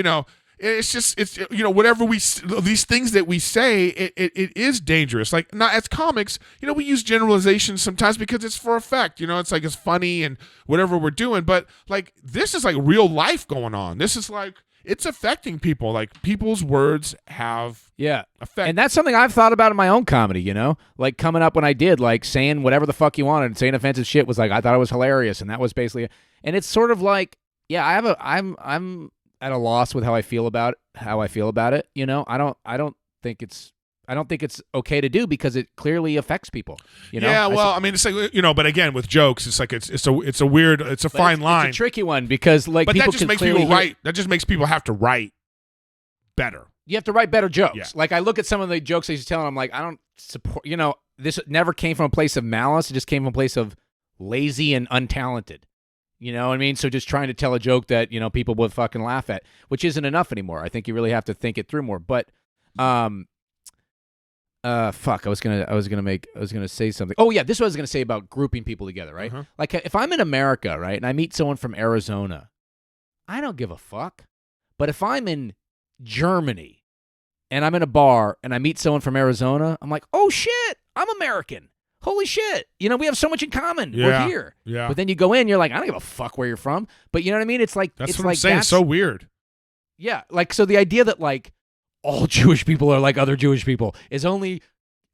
it's whatever these things that we say, it is dangerous. Like, not as comics, we use generalizations sometimes because it's for effect. It's like, it's funny and whatever we're doing. But like, this is like real life going on. This is like, it's affecting people. Like, people's words have effect. And that's something I've thought about in my own comedy, like coming up when I did, like saying whatever the fuck you wanted and saying offensive shit was like, I thought it was hilarious. And that was basically, and it's sort of like, I'm at a loss with how I feel about it. I don't think it's okay to do, because it clearly affects people. Yeah, well, I mean, it's like, but again, with jokes, it's like it's a weird, it's a fine line. It's a tricky one, because like, but people that just makes people write. That just makes people have to write better. You have to write better jokes. Yeah. Like, I look at some of the jokes I used to tell, and I'm like, I don't support. This never came from a place of malice. It just came from a place of lazy and untalented. You know what I mean? So just trying to tell a joke that, people would fucking laugh at, which isn't enough anymore. I think you really have to think it through more. But, fuck, I was gonna say something. Oh yeah, this is what I was gonna say about grouping people together, right? Uh-huh. Like, if I'm in America, right, and I meet someone from Arizona, I don't give a fuck. But if I'm in Germany and I'm in a bar and I meet someone from Arizona, I'm like, oh shit, I'm American. Holy shit. We have so much in common. Yeah, we're here. Yeah. But then you go in, you're like, I don't give a fuck where you're from. But you know what I mean? It's like, that's what I'm saying. It's so weird. Yeah. Like, so the idea that like all Jewish people are like other Jewish people is only,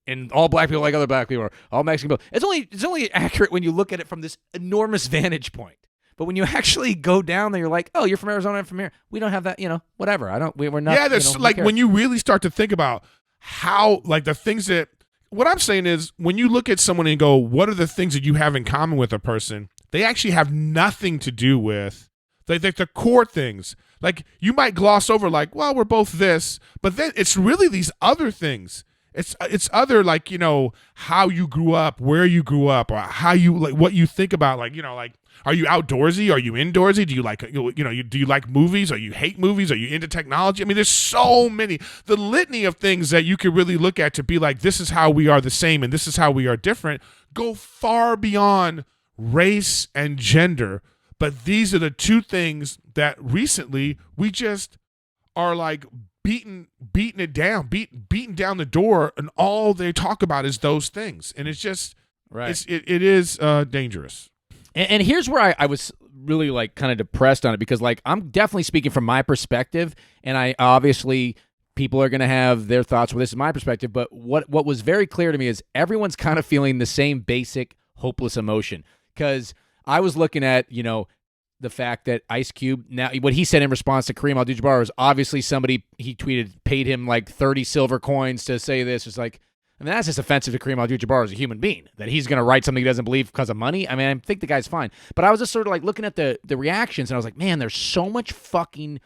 and all black people are like other black people, or all Mexican people. It's only accurate when you look at it from this enormous vantage point. But when you actually go down there, you're like, oh, you're from Arizona, I'm from here. We don't have that, whatever. We're not. Yeah, there's like, when you really start to think about how, like, the things that, what I'm saying is, when you look at someone and go, what are the things that you have in common with a person? They actually have nothing to do with, like, the core things. Like, you might gloss over, like, well, we're both this, but then it's really these other things. It's other, like, how you grew up, where you grew up, or how you, like, what you think about, like, like, are you outdoorsy? Are you indoorsy? Do you like, do you like movies? Or you hate movies? Are you into technology? I mean, there's so many, the litany of things that you could really look at to be like, this is how we are the same and this is how we are different, go far beyond race and gender. But these are the 2 things that recently we just are like beating down the door, and all they talk about is those things. And it's just, right. It is dangerous. And here's where I was really like kind of depressed on it, because like, I'm definitely speaking from my perspective, and I obviously, people are going to have their thoughts. Well, this is my perspective, but what was very clear to me is everyone's kind of feeling the same basic hopeless emotion. Because I was looking at, the fact that Ice Cube, now what he said in response to Kareem Abdul-Jabbar was obviously somebody, he tweeted, paid him like 30 silver coins to say this. It's like, I mean, that's just offensive to Kareem Abdul-Jabbar as a human being, that he's going to write something he doesn't believe because of money. I mean, I think the guy's fine. But I was just sort of like looking at the reactions, and I was like, man, there's so much fucking,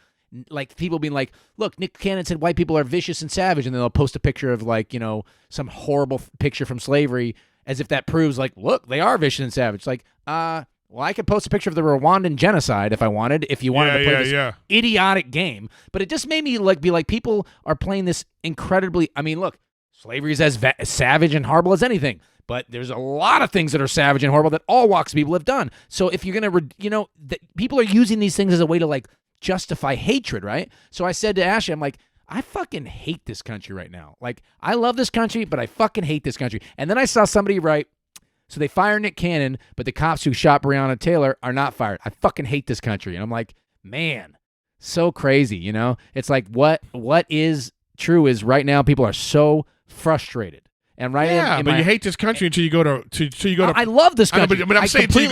like, people being like, look, Nick Cannon said white people are vicious and savage, and then they'll post a picture of, like, you know, some horrible picture from slavery as if that proves, like, look, they are vicious and savage. It's like, well, I could post a picture of the Rwandan genocide if I wanted, if you wanted to play this idiotic game. But it just made me like be like, people are playing this incredibly, I mean, look, slavery is as savage and horrible as anything. But there's a lot of things that are savage and horrible that all walks of people have done. So if you're going to, people are using these things as a way to, like, justify hatred, right? So I said to Ashley, I'm like, I fucking hate this country right now. Like, I love this country, but I fucking hate this country. And then I saw somebody write, so they fire Nick Cannon, but the cops who shot Breonna Taylor are not fired. I fucking hate this country. And I'm like, man, so crazy, you know? It's like what is true is right now people are so frustrated. And you hate this country until you go to. I love this country. But I'm saying until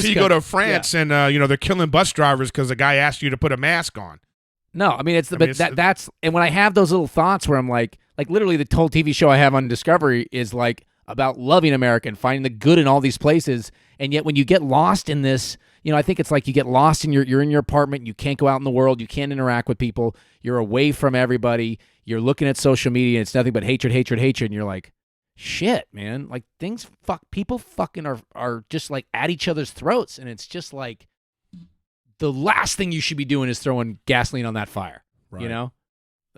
you go to France and they're killing bus drivers because the guy asked you to put a mask on. No, I mean that's and when I have those little thoughts where I'm like literally the whole TV show I have on Discovery is like about loving America and finding the good in all these places, and yet when you get lost in this, I think it's like you get lost in you're in your apartment, you can't go out in the world, you can't interact with people, you're away from everybody, you're looking at social media and it's nothing but hatred, and you're like, shit, man, like people fucking are just like at each other's throats, and it's just like the last thing you should be doing is throwing gasoline on that fire, right.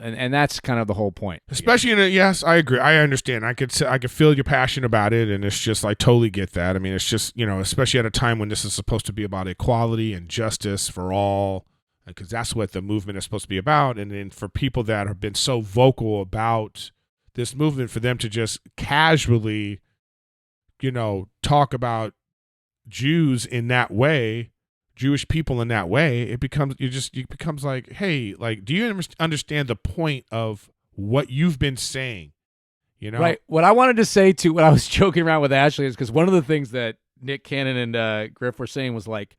And that's kind of the whole point. Especially yes, I agree. I understand. I could feel your passion about it, and it's just I totally get that. I mean, it's just especially at a time when this is supposed to be about equality and justice for all, because that's what the movement is supposed to be about. And then for people that have been so vocal about this movement, for them to just casually, talk about Jews in that way, Jewish people in that way, it becomes like, hey, like, do you understand the point of what you've been saying? Right. What I wanted to say to when I was joking around with Ashley is because one of the things that Nick Cannon and Griff were saying was like,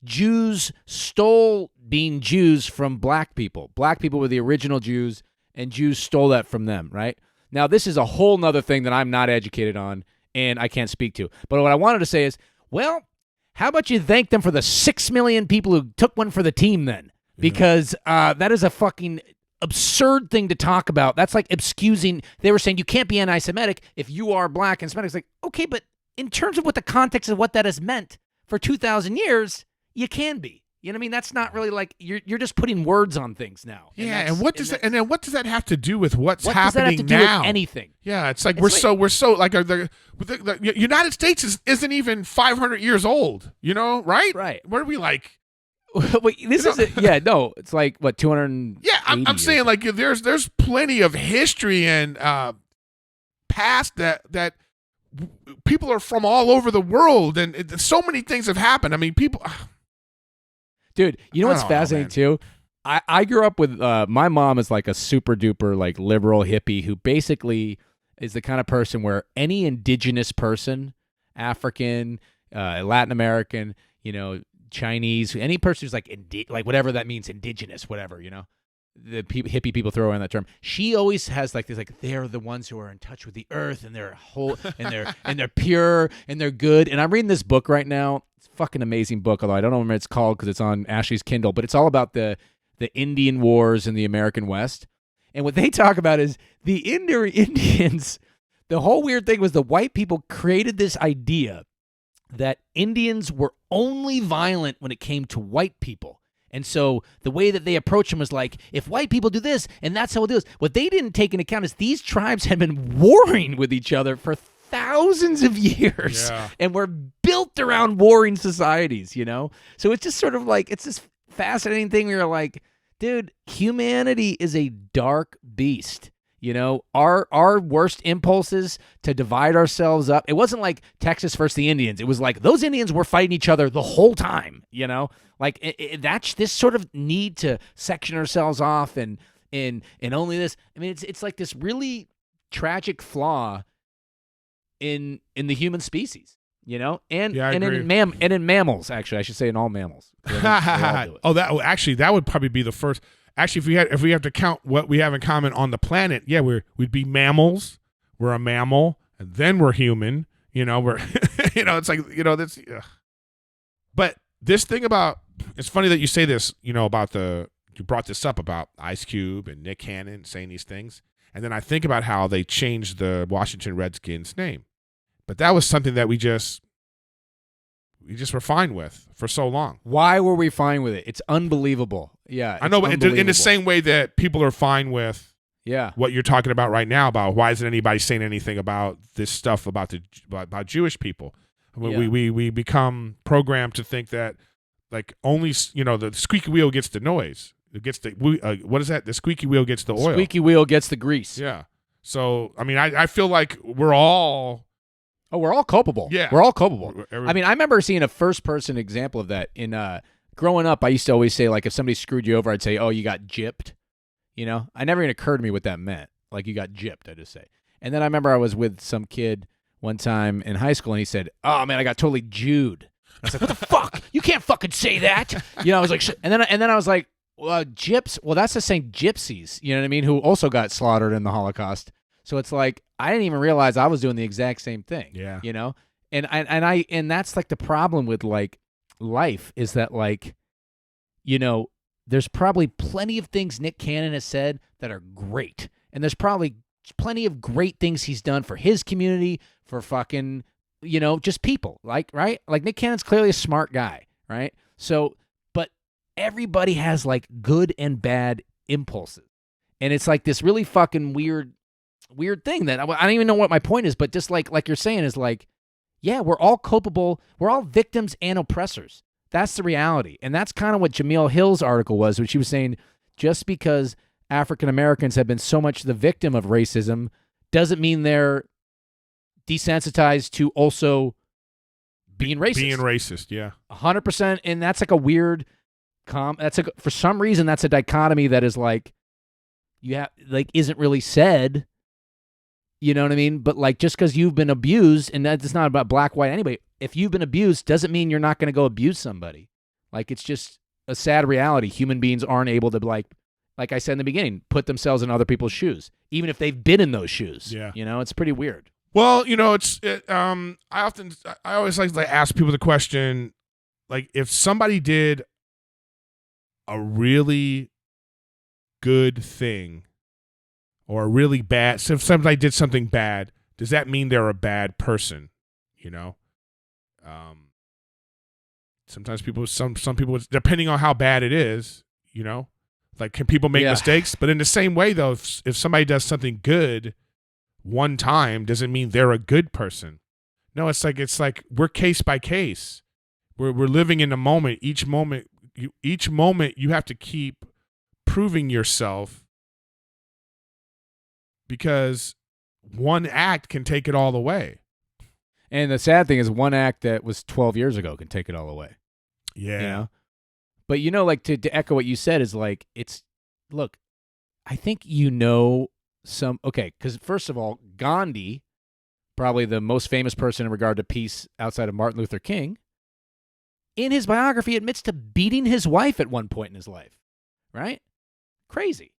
Jews stole being Jews from black people. Black people were the original Jews, and Jews stole that from them, right? Now, this is a whole nother thing that I'm not educated on and I can't speak to. But what I wanted to say is, well, how about you thank them for the 6 million people who took one for the team then? Because that is a fucking absurd thing to talk about. That's like excusing. They were saying you can't be anti-Semitic if you are black and Semitic. It's like, okay, but in terms of what the context of what that has meant for 2,000 years, you can be. You know what I mean? That's not really like you're just putting words on things now. And what does that have to do with what's happening now? What does that have to do with anything? Yeah, it's like we're so like the United States isn't even 500 years old. Right? Right. What are we like? Wait, this is it. Yeah, no, it's like what 200. Yeah, I'm saying like there's plenty of history and past that people are from all over the world, and so many things have happened. I mean, people. Dude, you know what's fascinating too? I grew up with my mom is like a super duper like liberal hippie who basically is the kind of person where any indigenous person, African, Latin American, Chinese, any person who's like like whatever that means, indigenous, whatever, the hippie people throw around that term. She always has like this, like they're the ones who are in touch with the earth and they're whole and they're pure and they're good. And I'm reading this book right now. It's a fucking amazing book, although I don't know what it's called because it's on Ashley's Kindle. But it's all about the Indian Wars in the American West. And what they talk about is the Indians. The whole weird thing was the white people created this idea that Indians were only violent when it came to white people. And so the way that they approach them was like, if white people do this, and that's how it is. What they didn't take into account is these tribes had been warring with each other for thousands of years and were built around warring societies, So it's just sort of like, it's this fascinating thing where you're like, dude, humanity is a dark beast. Our worst impulses to divide ourselves up. It wasn't like Texas versus the Indians. It was like those Indians were fighting each other the whole time, Like that's this sort of need to section ourselves off and only this. I mean, it's like this really tragic flaw in the human species, and in mammals. Actually, I should say in all mammals. That would probably be the first. Actually, if we have to count what we have in common on the planet, we'd be mammals, we're a mammal, and then we're human. We're, it's like, that's. Ugh. But this thing about, it's funny that you say this, about you brought this up about Ice Cube and Nick Cannon saying these things. And then I think about how they changed the Washington Redskins name. But that was something that we just were fine with for so long. Why were we fine with it? It's unbelievable. Yeah. I know, but in the same way that people are fine with what you're talking about right now about why isn't anybody saying anything about this stuff about Jewish people? We become programmed to think that like only the squeaky wheel gets the noise. It gets the what is that? The squeaky wheel gets the oil. Squeaky wheel gets the grease. Yeah. So I mean, I feel like we're all culpable. Yeah, we're all culpable. I mean, I remember seeing a first-person example of that in growing up. I used to always say, like, if somebody screwed you over, I'd say, "Oh, you got gypped." I never even occurred to me what that meant. Like, you got gypped, I just say. And then I remember I was with some kid one time in high school, and he said, "Oh man, I got totally Jewed." I was like, "What the fuck? You can't fucking say that." I was like, and then I was like, "Well, gyps. Well, that's just saying gypsies. You know what I mean? Who also got slaughtered in the Holocaust." So it's like I didn't even realize I was doing the exact same thing. Yeah. And that's like the problem with like life is that like, there's probably plenty of things Nick Cannon has said that are great, and there's probably plenty of great things he's done for his community, for fucking, just people. Like, right? Like Nick Cannon's clearly a smart guy, right? So, but everybody has like good and bad impulses, and it's like this really fucking weird thing that I don't even know what my point is, but just like you're saying is like, yeah, we're all culpable. We're all victims and oppressors. That's the reality. And that's kind of what Jamil Hill's article was, when she was saying just because African Americans have been so much the victim of racism doesn't mean they're desensitized to also being racist. Being racist, yeah. 100%. And that's like a weird for some reason that's a dichotomy that is like isn't really said. You know what I mean? But like, just because you've been abused, and that's not about black, white, anybody. If you've been abused, doesn't mean you're not going to go abuse somebody. Like, it's just a sad reality. Human beings aren't able to like I said in the beginning, put themselves in other people's shoes, even if they've been in those shoes. Yeah. It's pretty weird. Well, I always like to ask people the question, like, if somebody did a really good thing or a really bad, so if somebody did something bad, does that mean they're a bad person? Sometimes some people, depending on how bad it is, like, can people make mistakes? But in the same way, though, if somebody does something good one time, doesn't mean they're a good person. No, it's like we're case by case. We're living in the moment. Each moment you have to keep proving yourself, because one act can take it all away. And the sad thing is, one act that was 12 years ago can take it all away. Yeah. But, like, to echo what you said is like, look, I think because first of all, Gandhi, probably the most famous person in regard to peace outside of Martin Luther King, in his biography admits to beating his wife at one point in his life, right? Crazy,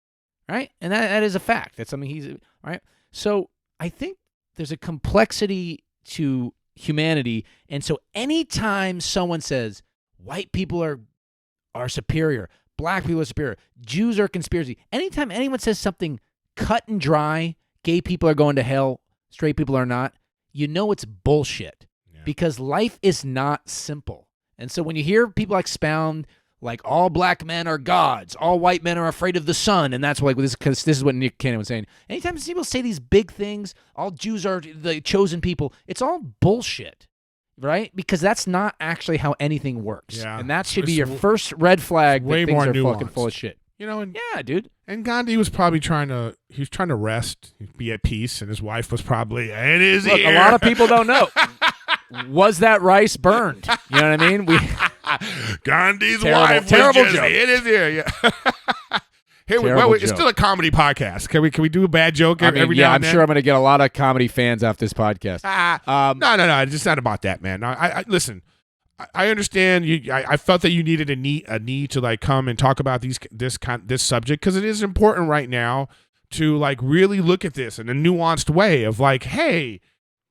right? And that is a fact. That's something right? So I think there's a complexity to humanity, and so anytime someone says white people are superior, black people are superior, Jews are conspiracy, anytime anyone says something cut and dry, gay people are going to hell, straight people are not, it's bullshit. Yeah. Because life is not simple. And so when you hear people expound like all black men are gods, all white men are afraid of the sun, and that's like this, because this is what Nick Cannon was saying. Anytime people say these big things, all Jews are the chosen people, it's all bullshit, right? Because that's not actually how anything works. Yeah. And that should be your first red flag that things are fucking full of shit. Yeah, dude. And Gandhi was probably trying to rest, be at peace, and his wife was probably in his ear. A lot of people don't know. Was that rice burned? You know what I mean? Gandhi's wife was just in his ear. Yeah. Hey, wait, it's still a comedy podcast. Can we do a bad joke every now and then? Yeah, I'm sure I'm going to get a lot of comedy fans off this podcast. No, it's just not about that, man. I listen. I understand you. I felt that you needed a need to like come and talk about this subject, because it is important right now to like really look at this in a nuanced way of like, hey,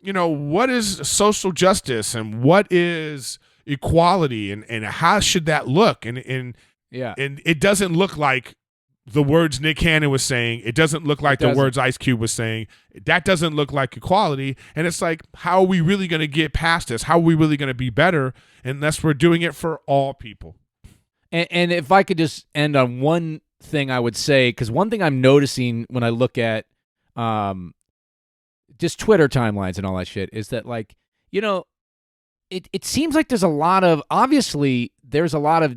what is social justice and what is equality and how should that look? And it doesn't look like the words Nick Cannon was saying. It doesn't look like the words Ice Cube was saying. That doesn't look like equality. And it's like, how are we really going to get past this? How are we really going to be better unless we're doing it for all people? And if I could just end on one thing I would say, because one thing I'm noticing when I look at just Twitter timelines and all that shit is that, like, it seems like there's a lot of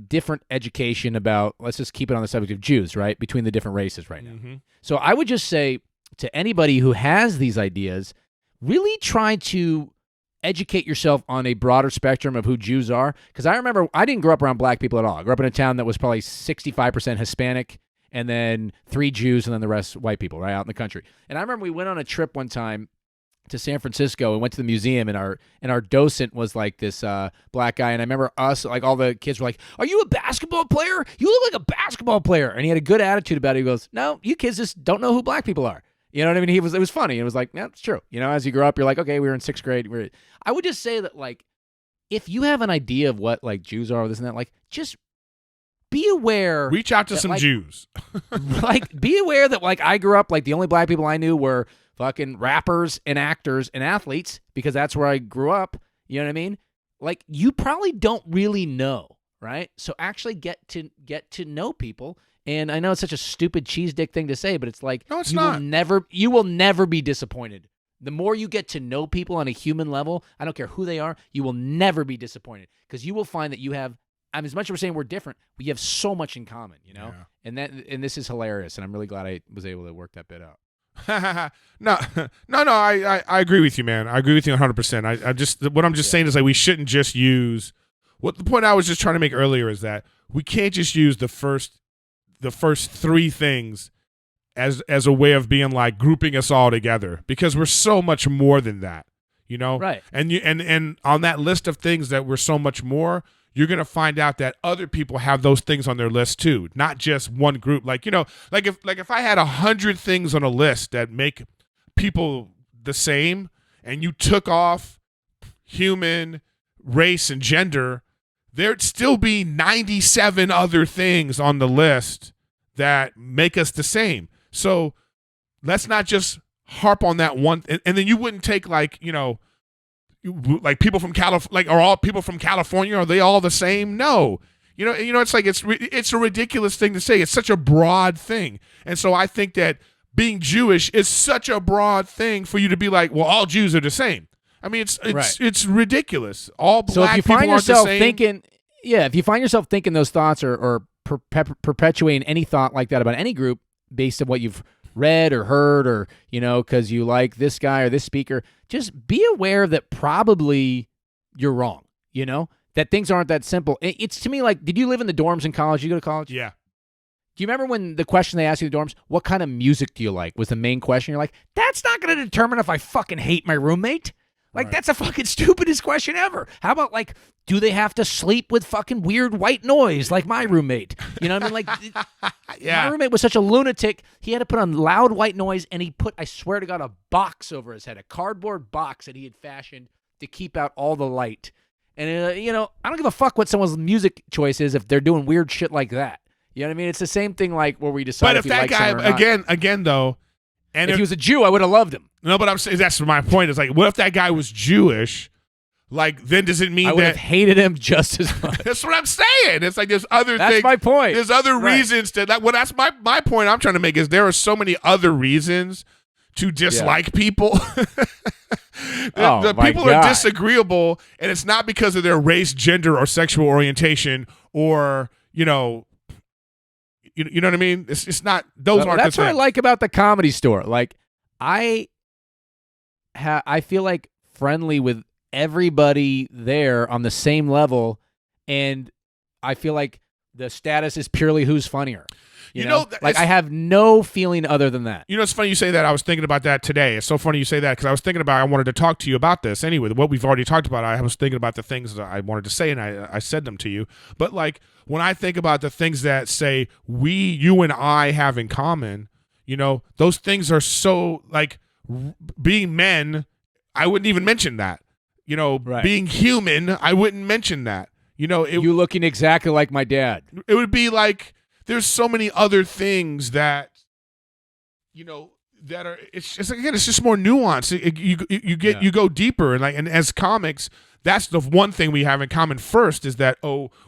different education about, let's just keep it on the subject of Jews, right, between the different races right now. Mm-hmm. So I would just say to anybody who has these ideas, really try to educate yourself on a broader spectrum of who Jews are. Because I remember I didn't grow up around black people at all. I grew up in a town that was probably 65% Hispanic and then 3 Jews and then the rest white people, right, out in the country. And I remember we went on a trip one time to San Francisco and went to the museum, and our docent was like this black guy, and I remember us, like, all the kids were like, "Are you a basketball player? You look like a basketball player." And he had a good attitude about it. He goes, "No, you kids just don't know who black people are." You know what I mean? It was funny. It was like, yeah, it's true. As you grow up, you're like, okay, we were in 6th grade. I would just say that, like, if you have an idea of what, like, Jews are or this and that, like, just be aware. Reach out to some like, Jews. Like, be aware that, like, I grew up, like, the only black people I knew were fucking rappers and actors and athletes, because that's where I grew up. You know what I mean? Like, you probably don't really know, right? So actually get to know people. And I know it's such a stupid cheese dick thing to say, but it's like, no, it's not. You will never be disappointed. The more you get to know people on a human level, I don't care who they are, you will never be disappointed, because you will find that you have, as much as we're saying we're different, we have so much in common, Yeah. And this is hilarious, and I'm really glad I was able to work that bit out. No, I agree with you, man. I agree with you 100%. What I'm just saying is, like, we shouldn't just use the point I was just trying to make earlier is that we can't just use the first 3 things as a way of being like grouping us all together, because we're so much more than that, Right. And on that list of things that we're so much more, you're going to find out that other people have those things on their list too, not just one group. Like, if I had 100 things on a list that make people the same, and you took off human, race, and gender, there'd still be 97 other things on the list that make us the same. So let's not just harp on that one. And then you wouldn't take, like, like people from California, are all people from California, are they all the same? No. It's like, it's a ridiculous thing to say. It's such a broad thing. And so I think that being Jewish is such a broad thing for you to be like, well, all Jews are the same. I mean, it's ridiculous. All black people aren't the same. If you find yourself thinking those thoughts or perpetuating any thought like that about any group based on what you've read or heard, or because you like this guy or this speaker, just be aware that probably you're wrong. That things aren't that simple. It's, to me, like, did you live in the dorms in college? You go to college? Yeah. Do you remember when the question they asked you in the dorms, what kind of music do you like, was the main question? You're like, that's not going to determine if I fucking hate my roommate. Like, right. That's the fucking stupidest question ever. How about, like, do they have to sleep with fucking weird white noise like my roommate? You know what I mean? Like, yeah. My roommate was such a lunatic. He had to put on loud white noise, and he put, I swear to God, a box over his head, a cardboard box that he had fashioned to keep out all the light. And, I don't give a fuck what someone's music choice is if they're doing weird shit like that. You know what I mean? It's the same thing, like, where we decide if that guy, again, though, and if he was a Jew, I would have loved him. No, but I'm saying, that's my point. Is like, what if that guy was Jewish? Like, then does it mean I would have hated him just as much? That's what I'm saying. It's like there's other things. That's my point. There's other reasons to that. Well, that's my point I'm trying to make, is there are so many other reasons to dislike people. The people are disagreeable, and it's not because of their race, gender, or sexual orientation, or you know what I mean. It's not. Those aren't. That's the what things. I like about the Comedy Store. Like, I feel like friendly with everybody there on the same level, and I feel like the status is purely who's funnier. You know, like, I have no feeling other than that. It's funny you say that. I was thinking about that today. It's so funny you say that, because I was thinking about, I wanted to talk to you about this anyway. What we've already talked about, I was thinking about the things that I wanted to say, and I said them to you. But, like, when I think about the things that, say, you and I have in common, You know, those things are so like being men. I wouldn't even mention that. You know, being human, I wouldn't mention that. You know, you looking exactly like my dad. It would be like there's so many other things that, you know, that are. It's just again, it's just more nuanced. You go deeper, and as comics, that's the one thing we have in common. First is that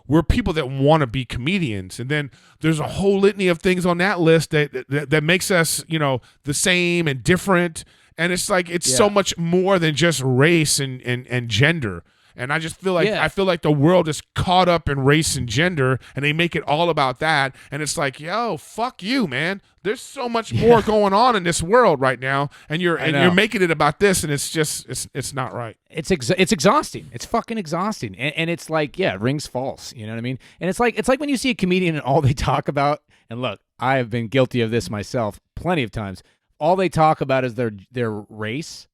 we're people that want to be comedians, and then there's a whole litany of things on that list that makes us, you know, the same and different. And it's like it's so much more than just race and gender. And I just feel like I feel like the world is caught up in race and gender, and they make it all about that. And it's like, yo, fuck you, man. There's so much more going on in this world right now, and you're making it about this, and it's just it's not right. It's exhausting. It's fucking exhausting, and it's like it rings false. You know what I mean? And it's like when you see a comedian and all they talk about. And look, I have been guilty of this myself plenty of times. All they talk about is their race.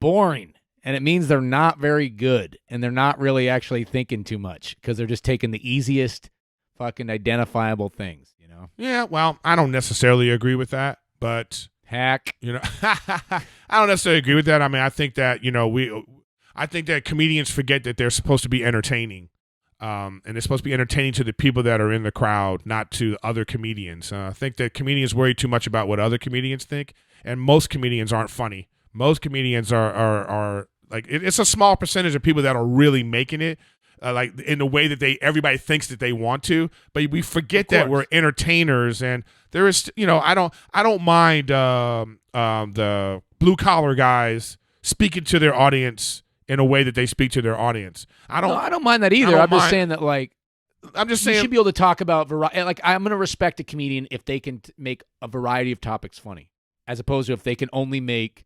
Boring. And it means they're not very good, and they're not really actually thinking too much because they're just taking the easiest fucking identifiable things, you know? Yeah, well, I don't necessarily agree with that, but hack, you know, I don't necessarily agree with that. I mean, I think that, you know, I think that comedians forget that they're supposed to be entertaining, and they're supposed to be entertaining to the people that are in the crowd, not to other comedians. I think that comedians worry too much about what other comedians think, and most comedians aren't funny. Most comedians are like, it's a small percentage of people that are really making it, like in the way that everybody thinks that they want to. But we forget that we're entertainers, and there is, you know, I don't mind the blue collar guys speaking to their audience in a way that they speak to their audience. I don't mind that either. I'm just saying that, like, I'm just saying you should be able to talk about variety. Like, I'm going to respect a comedian if they can make a variety of topics funny, as opposed to if they can only make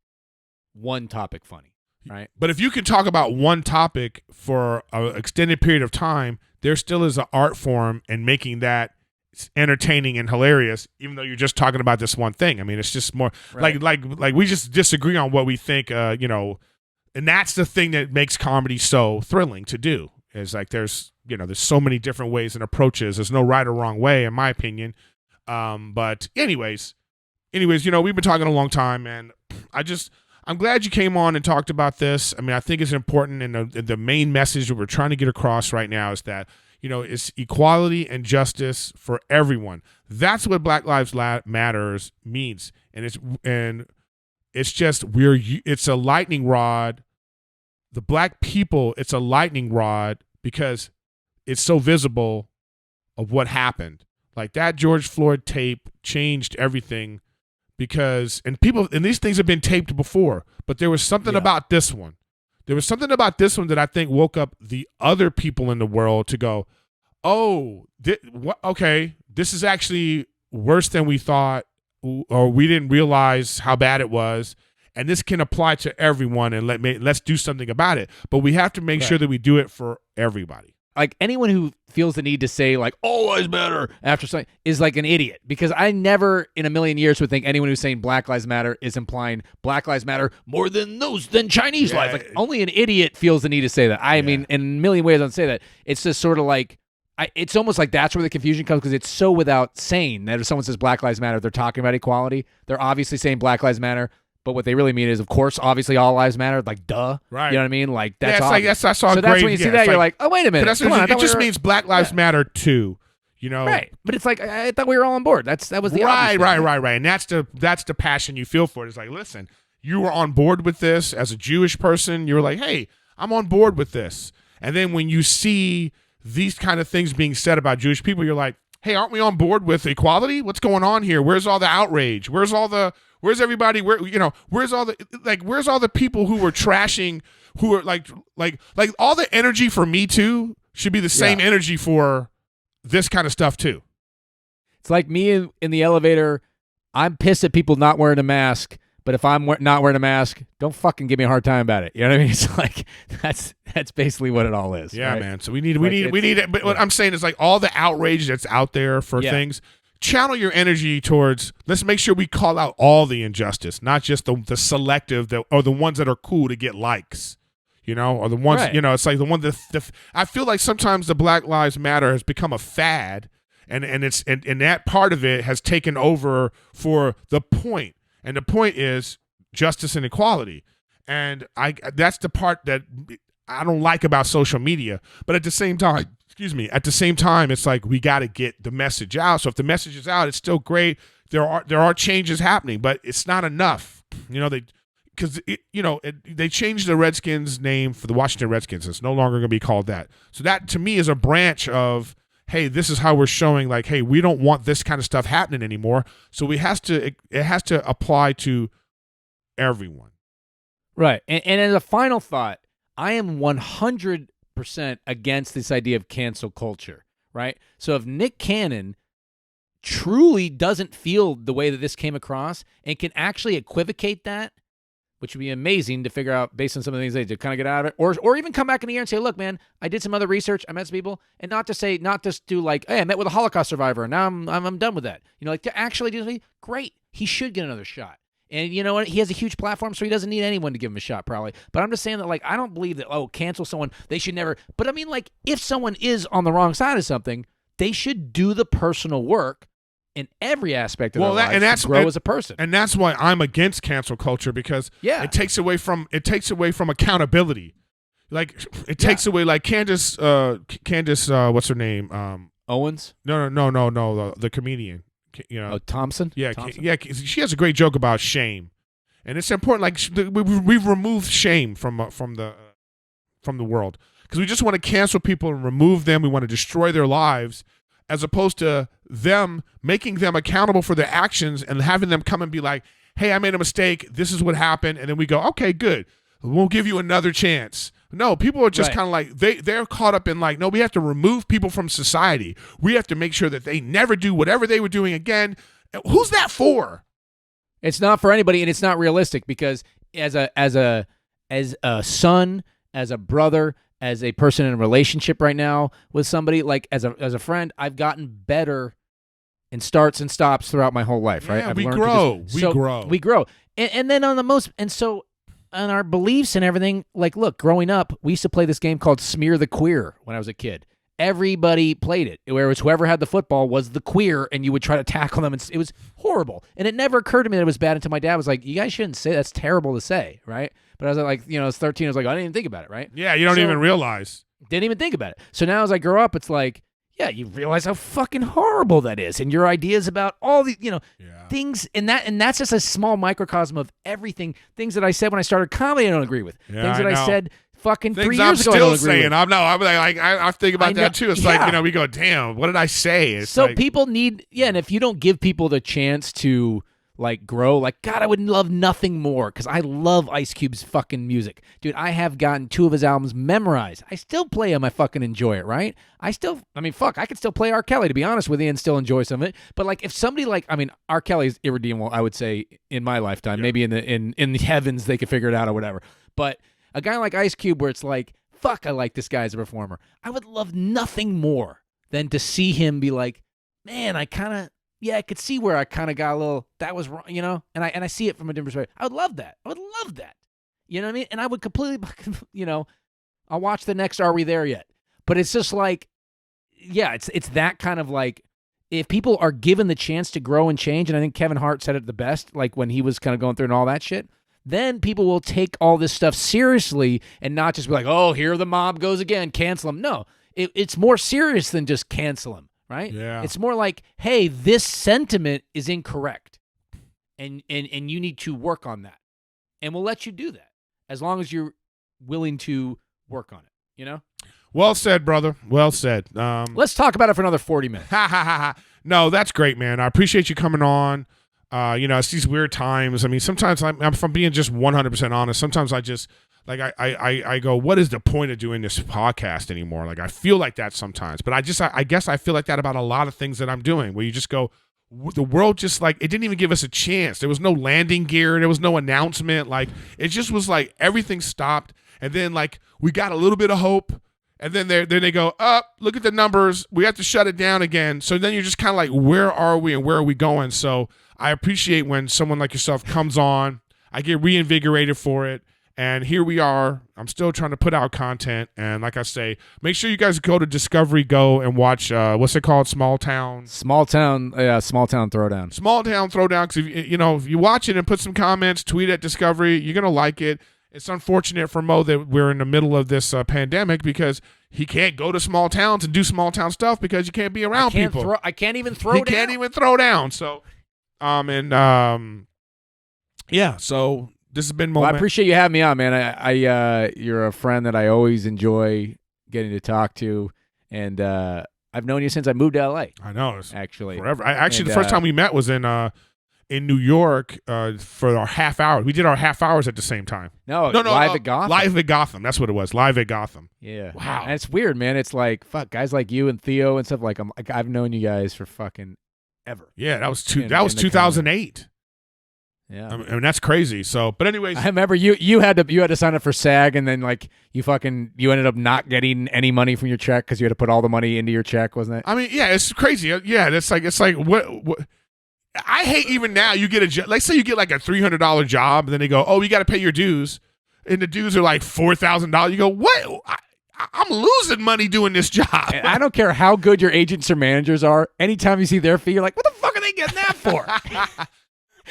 one topic funny. Right. But if you can talk about one topic for an extended period of time, there still is an art form in making that entertaining and hilarious, even though you're just talking about this one thing. I mean, it's just more like we just disagree on what we think, you know, and that's the thing that makes comedy so thrilling to do. Is like there's so many different ways and approaches. There's no right or wrong way, in my opinion. But anyways, you know, we've been talking a long time, and I'm glad you came on and talked about this. I mean, I think it's important, and the main message that we're trying to get across right now is that, you know, it's equality and justice for everyone. That's what Black Lives Matters means, and it's just it's a lightning rod. The black people, it's a lightning rod because it's so visible of what happened. Like that George Floyd tape changed everything. Because these things have been taped before, but there was something about this one. There was something about this one that I think woke up the other people in the world to go, okay, this is actually worse than we thought, or we didn't realize how bad it was, and this can apply to everyone, and let's do something about it. But we have to make sure that we do it for everybody. Like anyone who feels the need to say like all lives matter after something is like an idiot, because I never in a million years would think anyone who's saying Black Lives Matter is implying Black Lives Matter more than Chinese lives. Like only an idiot feels the need to say that. I mean, in a million ways I don't say that. It's just sort of like it's almost like that's where the confusion comes, because it's so without saying that if someone says Black Lives Matter, they're talking about equality. They're obviously saying Black Lives Matter. But what they really mean is, of course, obviously all lives matter. Like, duh. Right. You know what I mean? Like, that's obvious. I saw so that's when you see that, you're like, oh, wait a minute. It just means Black Lives Matter too. You know? Right. But it's like, I thought we were all on board. That was the right. And that's the passion you feel for it. It's like, listen, you were on board with this as a Jewish person. You were like, hey, I'm on board with this. And then when you see these kind of things being said about Jewish people, you're like, hey, aren't we on board with equality? What's going on here? Where's all the outrage? Where's everybody? Where's all the people who were trashing, who are like all the energy for Me Too should be the same energy for this kind of stuff too. It's like me in the elevator. I'm pissed at people not wearing a mask, but if I'm not wearing a mask, don't fucking give me a hard time about it. You know what I mean? It's like that's basically what it all is. Yeah, right? man. So we need it. But what I'm saying is, like, all the outrage that's out there for things. Channel your energy towards, let's make sure we call out all the injustice, not just the selective or the ones that are cool to get likes, you know, or the ones, you know, it's like the one that I feel like sometimes the Black Lives Matter has become a fad, and that part of it has taken over for the point, and the point is justice and equality, and that's the part that I don't like about social media. But at the same time, it's like we got to get the message out. So if the message is out, it's still great. There are changes happening, but it's not enough. They changed the Redskins name for the Washington Redskins. It's no longer going to be called that. So that to me is a branch of, hey, this is how we're showing, like, hey, we don't want this kind of stuff happening anymore. So it has to apply to everyone. Right. And as a final thought, I am 100% against this idea of cancel culture, right? So if Nick Cannon truly doesn't feel the way that this came across and can actually equivocate that, which would be amazing to figure out based on some of the things they did, kind of get out of it, or even come back in a year and say, look, man, I did some other research, I met some people, and not just do like, hey, I met with a Holocaust survivor, and now I'm done with that. Like to actually do something, great. He should get another shot. And you know what? He has a huge platform, so he doesn't need anyone to give him a shot, probably. But I'm just saying that, like, I don't believe that, cancel someone, they should never. But I mean, like, if someone is on the wrong side of something, they should do the personal work in every aspect of their lives to grow as a person. And that's why I'm against cancel culture, because it takes away from accountability. Like, it takes away, like Candace, what's her name? Owens? No, the comedian. Thompson? Yeah, she has a great joke about shame, and it's important. Like we've removed shame from the world, because we just want to cancel people and remove them. We want to destroy their lives, as opposed to them making them accountable for their actions and having them come and be like, "Hey, I made a mistake. This is what happened," and then we go, "Okay, good. We'll give you another chance." No, people are just kind of like, they're caught up in like, no, we have to remove people from society. We have to make sure that they never do whatever they were doing again. Who's that for? It's not for anybody, and it's not realistic, because as a son, as a brother, as a person in a relationship right now with somebody, like as a friend, I've gotten better in starts and stops throughout my whole life, right? Yeah, we grow. And then on our beliefs and everything, like, look, growing up, we used to play this game called Smear the Queer when I was a kid. Everybody played it, where it was whoever had the football was the queer, and you would try to tackle them. And it was horrible. And it never occurred to me that it was bad until my dad was like, you guys shouldn't say that's terrible to say, right? But I was like, I was 13. I was like, I didn't even think about it, right? Yeah, you don't even realize. Didn't even think about it. So now as I grow up, it's like, yeah, you realize how fucking horrible that is, and your ideas about all the, things, and that's just a small microcosm of everything. Things that I said when I started comedy, I don't agree with. Yeah, things that I said fucking things 3 years ago, I don't agree with. I think about that too. It's like, we go, damn, what did I say? It's so like, people need, and if you don't give people the chance to like grow, like, God, I would love nothing more, because I love Ice Cube's fucking music. Dude, I have gotten 2 of his albums memorized. I still play them. I fucking enjoy it, right? I could still play R. Kelly, to be honest with you, and still enjoy some of it. But like, if somebody R. Kelly is irredeemable, I would say, in my lifetime. Maybe in the heavens they could figure it out or whatever. But a guy like Ice Cube, where it's like, fuck, I like this guy as a performer. I would love nothing more than to see him be like, man, I could see where I kind of got a little, that was wrong, and I see it from a different perspective. I would love that. You know what I mean? And I would completely, I'll watch the next Are We There Yet? But it's just like, yeah, it's that kind of like, if people are given the chance to grow and change, and I think Kevin Hart said it the best, like when he was kind of going through and all that shit, then people will take all this stuff seriously and not just be like, oh, here the mob goes again, cancel him. No, it's more serious than just cancel him. Right? Yeah. It's more like, hey, this sentiment is incorrect, and you need to work on that, and we'll let you do that as long as you're willing to work on it. Well said, brother. Well said. Let's talk about it for another 40 minutes. No, that's great, man. I appreciate you coming on. It's these weird times. I mean, sometimes if I'm being just 100% honest, sometimes I just, like, I go, what is the point of doing this podcast anymore? Like, I feel like that sometimes, but I guess I feel like that about a lot of things that I'm doing, where you just go, the world just, like, it didn't even give us a chance. There was no landing gear. There was no announcement. Like, it just was like everything stopped. And then, like, we got a little bit of hope. And then they go, look at the numbers. We have to shut it down again. So then you're just kind of like, where are we and where are we going? So I appreciate when someone like yourself comes on. I get reinvigorated for it. And here we are. I'm still trying to put out content. And like I say, make sure you guys go to Discovery Go and watch, what's it called? Small Town Throwdown. Small Town Throwdown. Because, if you watch it and put some comments, tweet at Discovery, you're going to like it. It's unfortunate for Mo that we're in the middle of this pandemic because he can't go to small towns and do small town stuff because you can't be around people. I can't even throw down. He can't even throw down. So, yeah, so this has been Well, I appreciate you having me on, man. I you're a friend that I always enjoy getting to talk to, and I've known you since I moved to LA. I know, actually forever. The first time we met was in New York for our half hour. We did our half hours at the same time. No, live at Gotham. Live at Gotham. That's what it was. Live at Gotham. Yeah. Wow. And it's weird, man. It's like fuck guys like you and Theo and stuff. Like I've known you guys for fucking ever. Yeah, that was 2008. Yeah, I mean that's crazy. So, but anyways, I remember you had to sign up for SAG, and then like you ended up not getting any money from your check because you had to put all the money into your check, wasn't it? I mean, yeah, it's crazy. Yeah, it's like what I hate even now. You get a job. Let's say you get like a $300 job, and then they go, "Oh, you got to pay your dues," and the dues are like $4,000. You go, "What? I'm losing money doing this job." And I don't care how good your agents or managers are. Anytime you see their fee, you're like, "What the fuck are they getting that for?"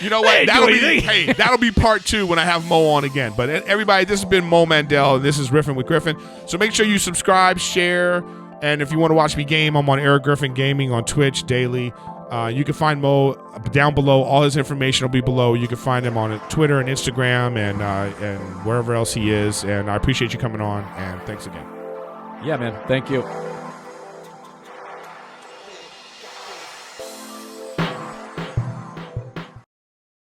You know what? That'll be part 2 when I have Mo on again. But everybody, this has been Mo Mandel, and this is Riffin with Griffin. So make sure you subscribe, share, and if you want to watch me game, I'm on Erik Griffin Gaming on Twitch daily. You can find Mo down below. All his information will be below. You can find him on Twitter and Instagram and wherever else he is. And I appreciate you coming on, and thanks again. Yeah, man. Thank you.